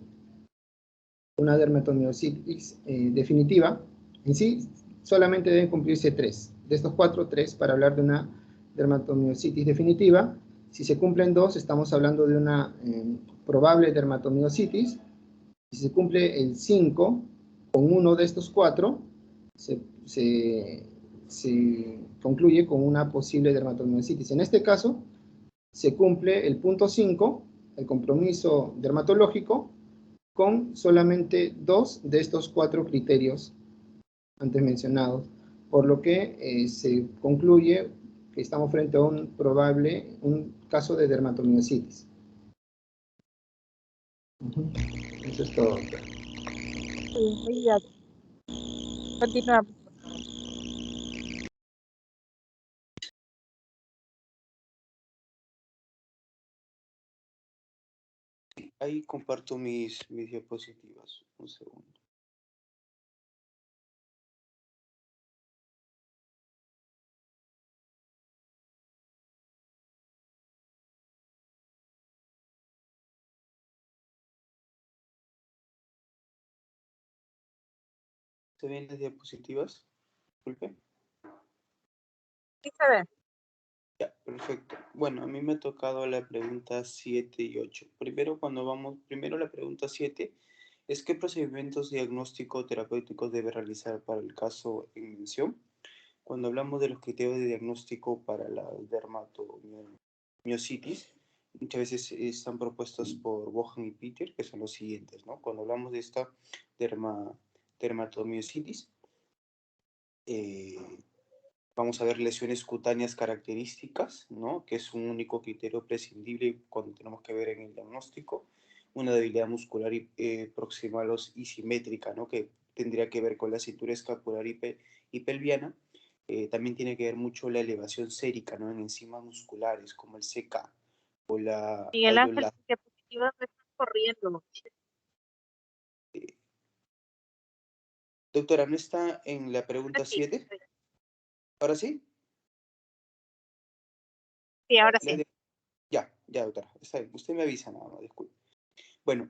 una dermatomiositis definitiva. En sí, solamente deben cumplirse 3. De estos 4, 3 para hablar de una dermatomiositis definitiva. Si se cumplen 2, estamos hablando de una probable dermatomiositis. Si se cumple el 5, con uno de estos 4, se concluye con una posible dermatomiositis. En este caso, se cumple el punto 5, el compromiso dermatológico, con solamente 2 de estos 4 criterios antes mencionados, por lo que se concluye que estamos frente a un caso de dermatomiositis. Eso es todo. Sí, ya. Continuamos. Ahí comparto mis diapositivas. Un segundo. ¿Se ven las diapositivas? Disculpe. Sí se ve. Ya, perfecto. Bueno, a mí me ha tocado la pregunta 7 y 8. Primero la pregunta 7 es ¿qué procedimientos diagnóstico-terapéuticos debe realizar para el caso en mención? Cuando hablamos de los criterios de diagnóstico para la dermatomiositis, muchas veces están propuestos por Bohan y Peter, que son los siguientes, ¿no? Cuando hablamos de esta dermatomiositis, vamos a ver lesiones cutáneas características, ¿no? Que es un único criterio prescindible cuando tenemos que ver en el diagnóstico. Una debilidad muscular proximal y simétrica, ¿no? Que tendría que ver con la cintura escapular y pelviana. También tiene que ver mucho la elevación sérica, ¿no? En enzimas musculares, como el CK o la Miguel Ángel, aldolase. tus diapositivas no están corriendo. Doctora, ¿no está en la pregunta Sí, 7? ¿Ahora sí? sí, ahora Le sí. de- Ya, doctora. Está bien. Usted me avisa nada más, disculpe. Bueno,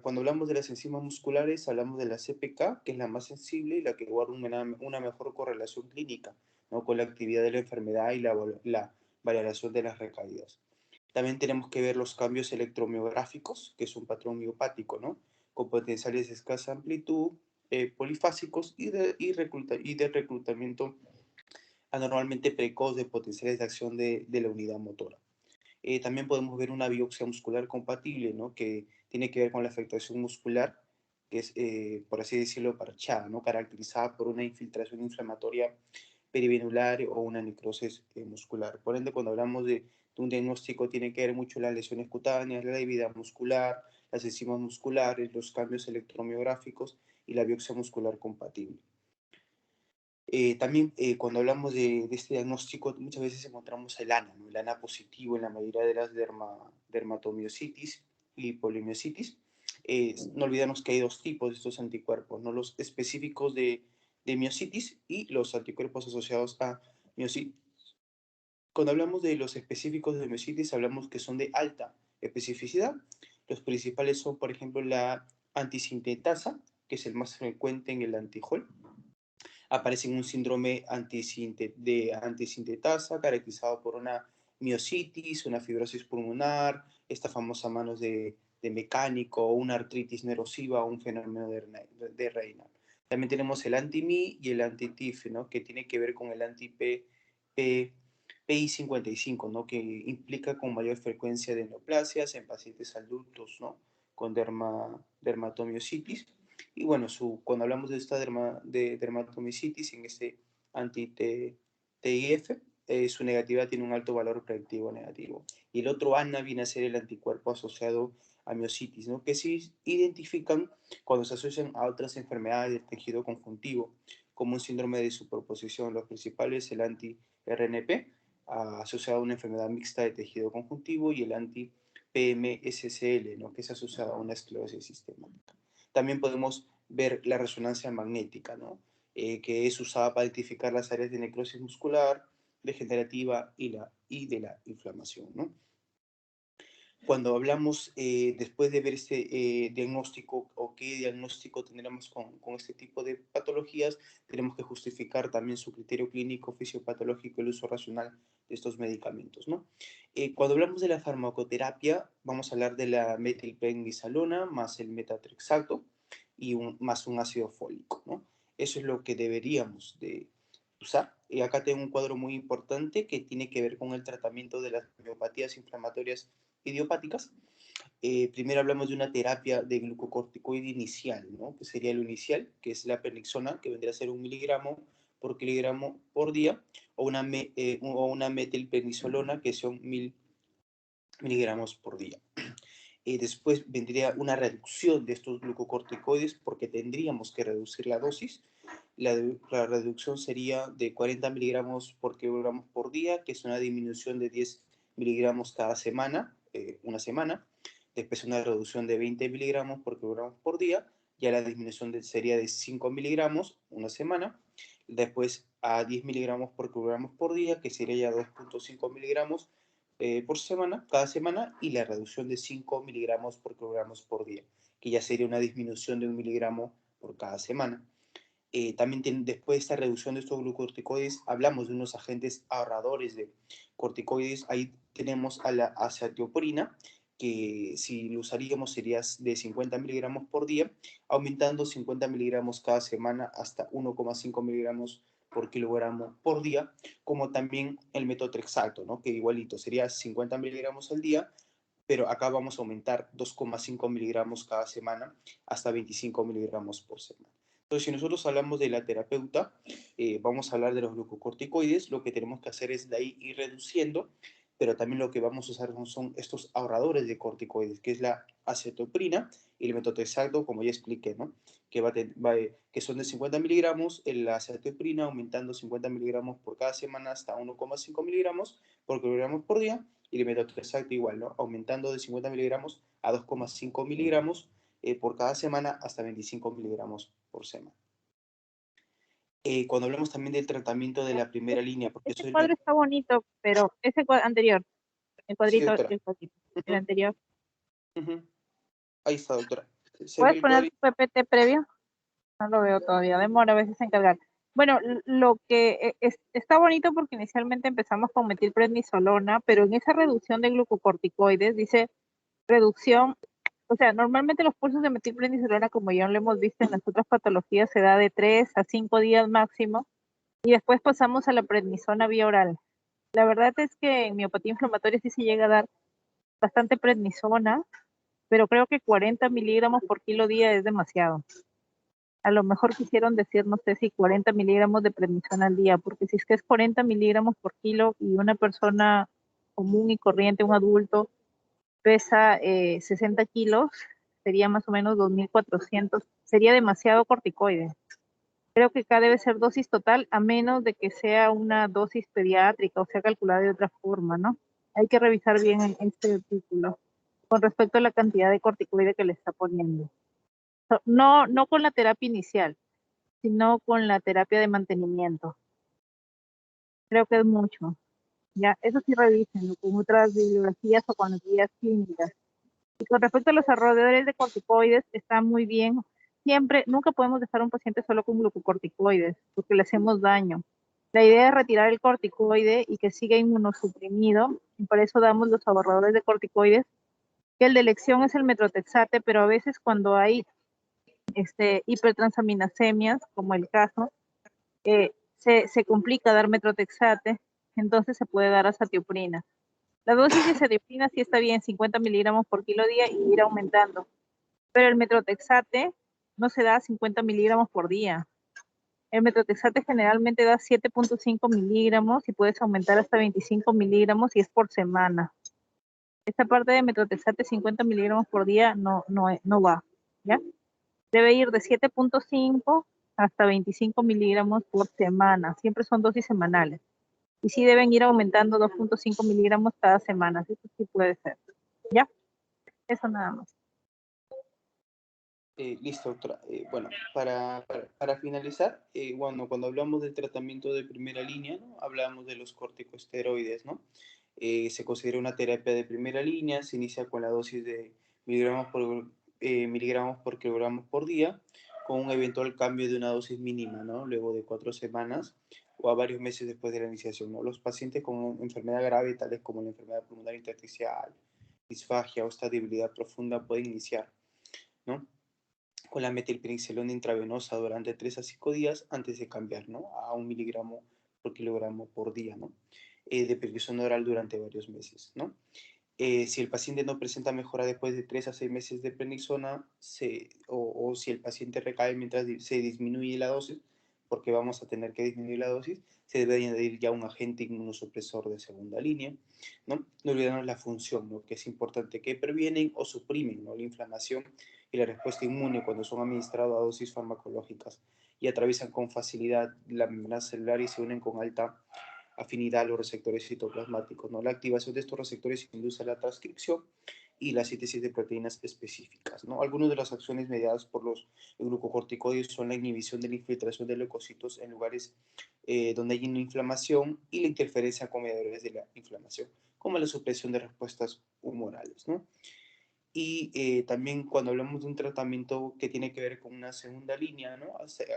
cuando hablamos de las enzimas musculares, hablamos de la CPK, que es la más sensible y la que guarda una mejor correlación clínica, ¿no? Con la actividad de la enfermedad y la valoración de las recaídas. También tenemos que ver los cambios electromiográficos, que es un patrón miopático, ¿no? Con potenciales de escasa amplitud, polifásicos y de reclutamiento anormalmente precoz de potenciales de acción de la unidad motora. También podemos ver una biopsia muscular compatible, ¿no? Que tiene que ver con la afectación muscular, que es, por así decirlo, parchada, ¿no? Caracterizada por una infiltración inflamatoria perivenular o una necrosis muscular. Por ende, cuando hablamos de un diagnóstico, tiene que ver mucho las lesiones cutáneas, la debilidad muscular, las enzimas musculares, los cambios electromiográficos y la biopsia muscular compatible. También cuando hablamos de este diagnóstico, muchas veces encontramos el ANA, ¿no? El ANA positivo en la mayoría de las dermatomiositis y polimiositis. No olvidarnos que hay dos tipos de estos anticuerpos, ¿no? Los específicos de miositis y los anticuerpos asociados a miositis. Cuando hablamos de los específicos de miositis, hablamos que son de alta especificidad. Los principales son, por ejemplo, la antisintetasa, que es el más frecuente en el antijol. Aparece en un síndrome de antisintetasa caracterizado por una miositis, una fibrosis pulmonar, esta famosa manos de mecánico, una artritis nerosiva o un fenómeno de Raynaud. También tenemos el anti-Mi y el anti-TIF, ¿no? Que tiene que ver con el PI55, ¿no? Que implica con mayor frecuencia de neoplasias en pacientes adultos, ¿no? Con dermatomiositis. Y bueno, cuando hablamos de esta dermatomicitis en este anti-TIF, su negatividad tiene un alto valor predictivo negativo. Y el otro ANA viene a ser el anticuerpo asociado a miositis, ¿no? Que se identifican cuando se asocian a otras enfermedades del tejido conjuntivo, como un síndrome de superposición. Los principales, el anti-RNP, asociado a una enfermedad mixta de tejido conjuntivo, y el anti-PMSCL, ¿no? Que es asociado a una esclerosis sistemática. También podemos ver la resonancia magnética, ¿no? Que es usada para identificar las áreas de necrosis muscular, degenerativa y de la inflamación, ¿no? Cuando hablamos, después de ver este diagnóstico o qué diagnóstico tendremos con este tipo de patologías, tenemos que justificar también su criterio clínico, fisiopatológico y el uso racional de estos medicamentos, ¿no? Cuando hablamos de la farmacoterapia, vamos a hablar de la metilprednisolona más el metatrexato y más un ácido fólico, ¿no? Eso es lo que deberíamos de usar. Y acá tengo un cuadro muy importante que tiene que ver con el tratamiento de las miopatías inflamatorias idiopáticas. Primero hablamos de una terapia de glucocorticoide inicial, ¿no? Que sería lo inicial, que es la prednisona, que vendría a ser 1 miligramo por kilogramo por día, o una metilprednisolona, que son 1000 miligramos por día. Después vendría una reducción de estos glucocorticoides porque tendríamos que reducir la dosis. La reducción sería de 40 miligramos por kilogramo por día, que es una disminución de 10 miligramos cada semana, una semana. Después una reducción de 20 miligramos por kilogramo por día, ya la disminución sería de 5 miligramos una semana. Después a 10 miligramos por kilogramo por día, que sería ya 2.5 miligramos por semana, cada semana, y la reducción de 5 miligramos por kilogramos por día, que ya sería una disminución de 1 miligramo por cada semana. También después de esta reducción de estos glucocorticoides, hablamos de unos agentes ahorradores de corticoides. Ahí tenemos a la azatioprina, que si lo usaríamos sería de 50 miligramos por día, aumentando 50 miligramos cada semana hasta 1,5 miligramos por kilogramo por día, como también el metotrexato, ¿no? Que igualito sería 50 miligramos al día, pero acá vamos a aumentar 2,5 miligramos cada semana hasta 25 miligramos por semana. Entonces, si nosotros hablamos de la terapeuta, vamos a hablar de los glucocorticoides. Lo que tenemos que hacer es de ahí ir reduciendo, pero también lo que vamos a usar son estos ahorradores de corticoides, que es la acetoprina y el metotrexato, como ya expliqué, ¿no? Que son de 50 miligramos, la acetoprina aumentando 50 miligramos por cada semana hasta 1,5 miligramos por kilogramos por día, y el metotrexato igual, ¿no? Aumentando de 50 miligramos a 2,5 miligramos por cada semana hasta 25 miligramos por semana. Cuando hablamos también del tratamiento de la primera línea, porque ese cuadro está bonito, pero ese anterior, el cuadrito, sí, el anterior. Ahí está, doctora. ¿Puedes poner tu PPT previo? No lo veo todavía, demora a veces en cargar. Bueno, lo que está bonito porque inicialmente empezamos con metilprednisolona, pero en esa reducción de glucocorticoides dice reducción, o sea, normalmente los cursos de metilprednisolona, como ya lo hemos visto en las otras patologías, se da de 3 a 5 días máximo, y después pasamos a la prednisona vía oral. La verdad es que en miopatía inflamatoria sí se llega a dar bastante prednisona, pero creo que 40 miligramos por kilo día es demasiado. A lo mejor quisieron decir, no sé si 40 miligramos de prednisona al día, porque si es que es 40 miligramos por kilo y una persona común y corriente, un adulto, pesa 60 kilos, sería más o menos 2.400, sería demasiado corticoide. Creo que acá debe ser dosis total, a menos de que sea una dosis pediátrica o sea calculada de otra forma, ¿no? Hay que revisar bien este artículo con respecto a la cantidad de corticoide que le está poniendo. No, no con la terapia inicial, sino con la terapia de mantenimiento. Creo que es mucho. Ya, eso sí revísenlo con otras bibliografías o con las guías clínicas. Y con respecto a los alrededores de corticoides, está muy bien. Siempre, nunca podemos dejar a un paciente solo con glucocorticoides, porque le hacemos daño. La idea es retirar el corticoide y que siga inmunosuprimido, y por eso damos los ahorradores de corticoides, que el de elección es el metrotexate, pero a veces cuando hay hipertransaminasemias, como el caso, se complica dar metrotexate, entonces se puede dar azatioprina. La dosis de azatioprina sí está bien, 50 miligramos por kilo día y ir aumentando, pero el metrotexate no se da 50 miligramos por día. El metrotexate generalmente da 7.5 miligramos y puedes aumentar hasta 25 miligramos y es por semana. Esta parte de metrotexate 50 miligramos por día no va, ¿ya? Debe ir de 7.5 hasta 25 miligramos por semana. Siempre son dosis semanales. Y sí deben ir aumentando 2.5 miligramos cada semana. Eso sí puede ser. ¿Ya? Eso nada más. Listo, doctora. Bueno, para finalizar, bueno, cuando hablamos del tratamiento de primera línea, ¿no? Hablamos de los corticosteroides, ¿no? Se considera una terapia de primera línea, se inicia con la dosis de miligramos por kilogramos por día, con un eventual cambio de una dosis mínima, ¿no? Luego de 4 semanas o a varios meses después de la iniciación, ¿no? Los pacientes con enfermedad grave, tales como la enfermedad pulmonar intersticial, disfagia o esta debilidad profunda, pueden iniciar, ¿no? Con la metilpenicilina intravenosa durante 3 a 5 días antes de cambiar, ¿no? A 1 miligramo por kilogramo por día, ¿no? De perfusión oral durante varios meses, ¿no? Si el paciente no presenta mejora después de 3 a 6 meses de prednisona, o si el paciente recae mientras se disminuye la dosis, porque vamos a tener que disminuir la dosis, se debe añadir ya un agente inmunosupresor de segunda línea, ¿no? No olvidemos la función, ¿no? Que es importante, que previenen o suprimen, ¿no? La inflamación y la respuesta inmune cuando son administrados a dosis farmacológicas y atraviesan con facilidad la membrana celular y se unen con alta afinidad a los receptores citoplasmáticos, ¿no? La activación de estos receptores induce la transcripción y la síntesis de proteínas específicas, ¿no? Algunas de las acciones mediadas por los glucocorticoides son la inhibición de la infiltración de leucocitos en lugares donde hay una inflamación y la interferencia con mediadores de la inflamación, como la supresión de respuestas humorales, ¿no? Y también cuando hablamos de un tratamiento que tiene que ver con una segunda línea, ¿no?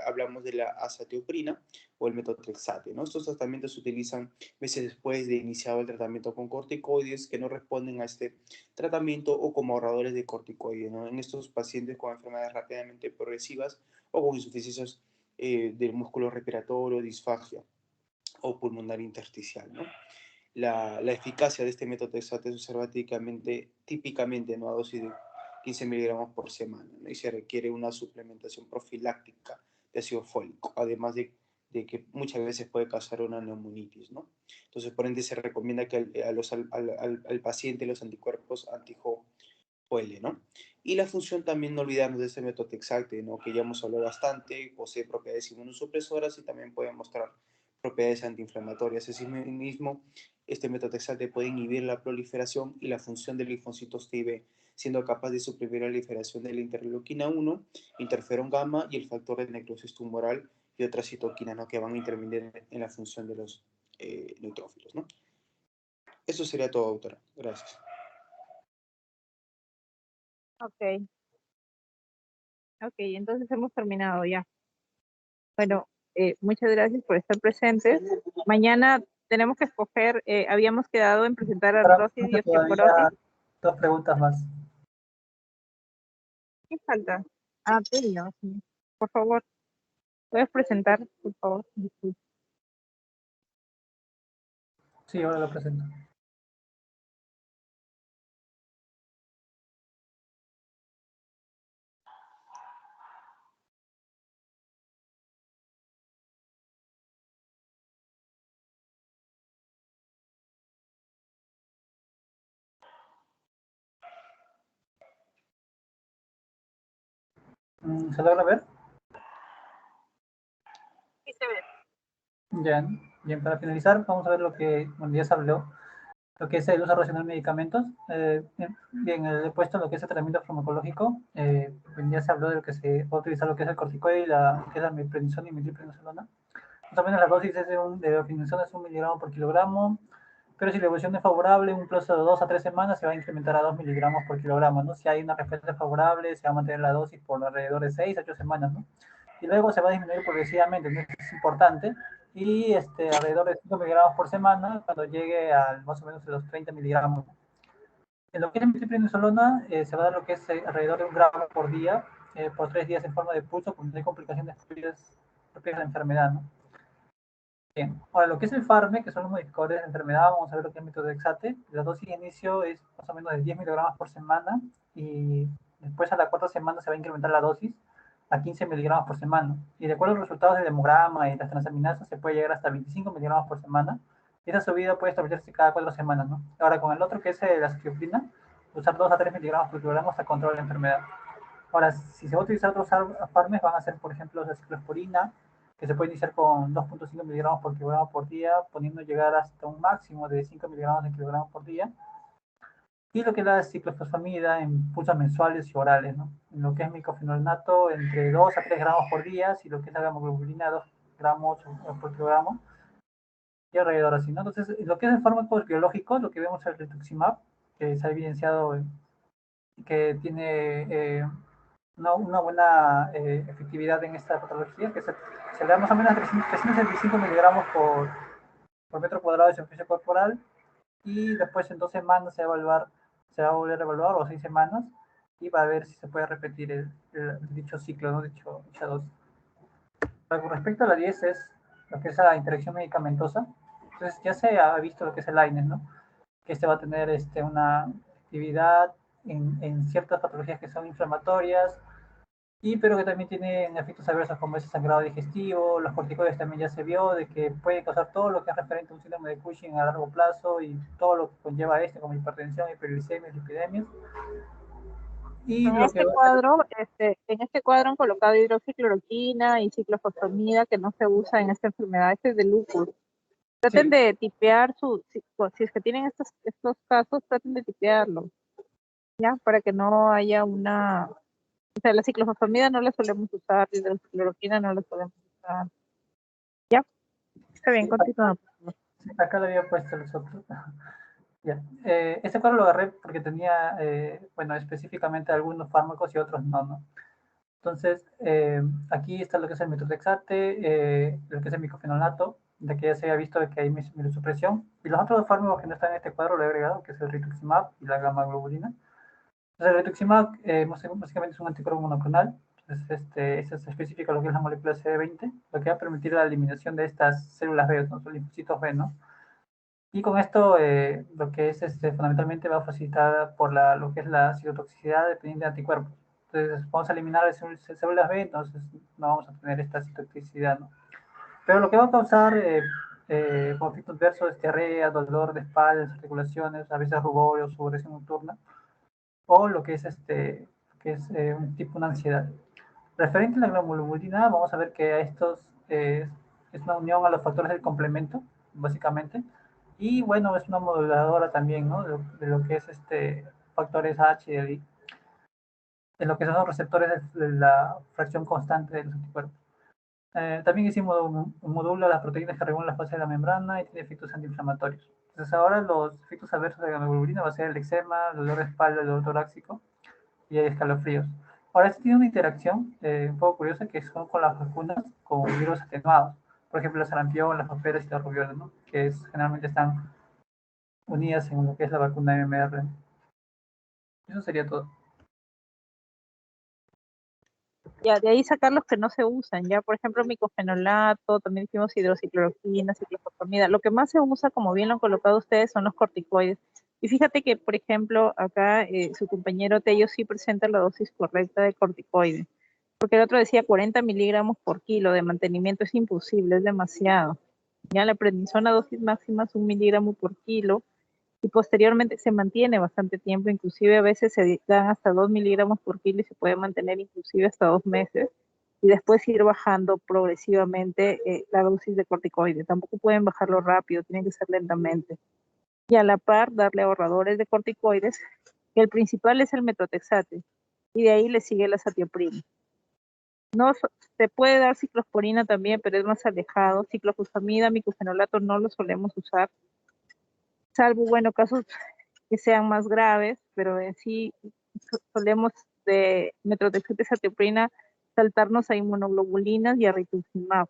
Hablamos de la azatioprina o el metotrexate, ¿no? Estos tratamientos se utilizan meses después de iniciado el tratamiento con corticoides que no responden a este tratamiento o como ahorradores de corticoides, ¿no? En estos pacientes con enfermedades rápidamente progresivas o con insuficiencias del músculo respiratorio, disfagia o pulmonar intersticial, ¿no? La eficacia de este método de se observa típicamente ¿no? A dosis de 15 miligramos por semana, ¿no? Y se requiere una suplementación profiláctica de ácido fólico, además de que muchas veces puede causar una neumonitis, ¿no? Entonces, por ende, se recomienda que al paciente los anticuerpos anti-JOL, ¿no? Y la función también, no olvidarnos de este método Texacte, ¿no? Que ya hemos hablado bastante, posee propiedades inmunosupresoras y también puede mostrar propiedades antiinflamatorias. Asimismo, este metotrexate puede inhibir la proliferación y la función de linfocitos T-B, siendo capaz de suprimir la proliferación de la interleuquina 1, interferón gamma y el factor de necrosis tumoral y otras citoquinas, ¿no? Que van a intervenir en la función de los neutrófilos, ¿no? Eso sería todo, doctora. Gracias. Ok, entonces hemos terminado ya. Bueno, muchas gracias por estar presentes. Mañana tenemos que escoger, habíamos quedado en presentar artrosis y osteoporosis. Todavía 2 preguntas más. ¿Qué falta? Ah, Telio, sí. Por favor, ¿puedes presentar, por favor? Disculpe. Sí, ahora lo presento. ¿Se logra ver? Ya, bien, para finalizar, vamos a ver lo que ya se habló, lo que es el uso racional de medicamentos. Bien, he puesto lo que es el tratamiento farmacológico. Ya se habló de lo que se va a utilizar, lo que es el corticoide y que es la prednisona y metilprednisolona. Más o menos la dosis es de prednisona es 1 miligramo por kilogramo, pero si la evolución es favorable, un plazo de 2 a 3 semanas se va a incrementar a 2 miligramos por kilogramo, ¿no? Si hay una respuesta favorable, se va a mantener la dosis por alrededor de 6 a 8 semanas, ¿no? Y luego se va a disminuir progresivamente, ¿no? Es importante, y alrededor de 5 miligramos por semana cuando llegue a más o menos los 30 miligramos. En lo que es el metilprednisolona, se va a dar lo que es alrededor de 1 gramo por día, por 3 días en forma de pulso, cuando hay complicaciones propias de la enfermedad, ¿no? Bien, ahora lo que es el FARME, que son los modificadores de enfermedad, vamos a ver lo que es el método Exate. La dosis de inicio es más o menos de 10 miligramos por semana y después a la cuarta semana se va a incrementar la dosis a 15 miligramos por semana. Y de acuerdo a los resultados del hemograma y las transaminasas, se puede llegar hasta 25 miligramos por semana. Y esa subida puede establecerse cada 4 semanas, ¿no? Ahora con el otro, que es la cicloprina, usar 2 a 3 miligramos por kilogramo hasta control de la enfermedad. Ahora, si se va a utilizar otros farmes, van a ser, por ejemplo, la ciclosporina, que se puede iniciar con 2.5 miligramos por kilogramo por día, poniendo llegar hasta un máximo de 5 miligramos de kilogramo por día. Y lo que es la ciclofosfamida en pulsos mensuales y orales, ¿no? En lo que es micofenolnato, entre 2 a 3 gramos por día, y lo que es la gamoglobulina, 2 gramos por kilogramo, y alrededor así, ¿no? Entonces, lo que es el fármaco biológico, lo que vemos es el rituximab, que se ha evidenciado que tiene una buena efectividad en esta patología, que se le da más o menos 375 miligramos por metro cuadrado de superficie corporal, y después en 2 semanas se va a volver a evaluar, o 6 semanas, y va a ver si se puede repetir dicho ciclo, ¿no? Dicha dosis. Con respecto a la 10 es lo que es la interacción medicamentosa. Entonces ya se ha visto lo que es el AINES, ¿no? Que va a tener una actividad en ciertas patologías que son inflamatorias, pero que también tienen efectos adversos como ese sangrado digestivo. Los corticoides también ya se vio de que puede causar todo lo que es referente a un síndrome de Cushing a largo plazo y todo lo que conlleva como hipertensión, hiperglicemia, lipidemias. Y En este cuadro han colocado hidroxicloroquina y ciclofosfamida que no se usa en esta enfermedad, este es de lupus. Traten Sí. de tipear si es que tienen estos casos, traten de tipearlo, ¿ya? Para que no haya o sea, la ciclofosfamida no la solemos usar, la hidroxicloroquina no la solemos usar. ¿Ya? Está bien, Sí, continuamos. acá le había puesto los otros. Ya. Este cuadro lo agarré porque tenía, bueno, específicamente algunos fármacos y otros no, ¿no? Entonces, aquí está lo que es el metotrexate, lo que es el micofenolato, de que ya se había visto de que hay mirosupresión. Y los otros fármacos que no están en este cuadro lo he agregado, que es el rituximab y la gamma-globulina. Entonces, el rituximab básicamente es un anticuerpo monoclonal. Entonces, este es específico lo que es la molécula CD20, lo que va a permitir la eliminación de estas células B, ¿no? Los linfocitos B, ¿no? Y con esto, lo que es fundamentalmente va a facilitar por lo que es la citotoxicidad dependiente de anticuerpos. Entonces, vamos a eliminar las células B, entonces no vamos a tener esta citotoxicidad, ¿no? Pero lo que va a causar como efecto adverso es diarrea, dolor de espalda, articulaciones, a veces rubor, sudoración nocturna, o lo que es un tipo de ansiedad. Referente a la globulina, vamos a ver que es una unión a los factores del complemento, básicamente, y bueno, es una moduladora también, ¿no? De lo que es factores H y I, en lo que son los receptores de la fracción constante de los anticuerpos. También modula las proteínas que regulan la fase de la membrana y tiene efectos antiinflamatorios. Entonces ahora los efectos adversos de la globulina va a ser el eczema, el dolor de espalda, el dolor torácico y hay escalofríos. Ahora, esto tiene una interacción un poco curiosa que son con las vacunas con virus atenuados. Por ejemplo, la sarampión, las paperas y la rubiola, ¿no? Que generalmente están unidas en lo que es la vacuna MMR. Eso sería todo. Ya, de ahí sacar los que no se usan, ya, por ejemplo, micofenolato, también hicimos hidroxicloroquina, ciclofosfamida. Lo que más se usa, como bien lo han colocado ustedes, son los corticoides. Y fíjate que, por ejemplo, acá su compañero Tello sí presenta la dosis correcta de corticoide, porque el otro decía 40 miligramos por kilo de mantenimiento, es imposible, es demasiado. Ya la prednisona dosis máxima es 1 miligramo por kilo, y posteriormente se mantiene bastante tiempo, inclusive a veces se dan hasta 2 miligramos por kilo y se puede mantener inclusive hasta 2 meses. y después ir bajando progresivamente la dosis de corticoide. Tampoco pueden bajarlo rápido, tienen que ser lentamente. Y a la par darle ahorradores de corticoides, que el principal es el metotrexate, y de ahí le sigue la satioprina. No, se puede dar ciclosporina también, pero es más alejado. Ciclofosfamida, micofenolato no lo solemos usar, salvo, bueno, casos que sean más graves, pero en sí solemos de metotrexate, satioprina, saltarnos a inmunoglobulinas y a rituximab.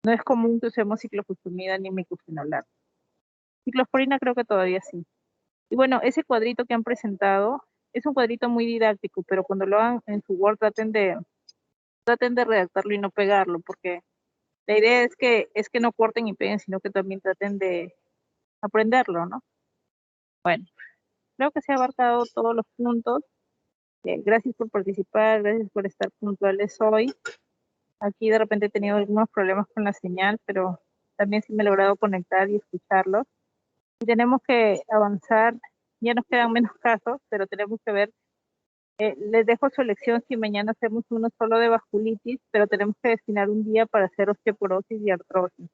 No es común que usemos ciclofosfamida ni micofenolato. Ciclosporina creo que todavía sí. Y bueno, ese cuadrito que han presentado es un cuadrito muy didáctico, pero cuando lo hagan en su Word traten de redactarlo y no pegarlo, porque la idea es que no corten y peguen, sino que también traten de aprenderlo, ¿no? Bueno, creo que se ha abarcado todos los puntos. Gracias por participar, gracias por estar puntuales hoy. Aquí de repente he tenido algunos problemas con la señal, pero también sí me he logrado conectar y escucharlos. Y tenemos que avanzar, ya nos quedan menos casos, pero tenemos que ver. Les dejo su elección si mañana hacemos uno solo de vasculitis, pero tenemos que destinar un día para hacer osteoporosis y artrosis.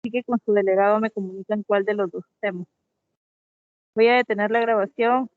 Así que con su delegado me comunican cuál de los dos hacemos. Voy a detener la grabación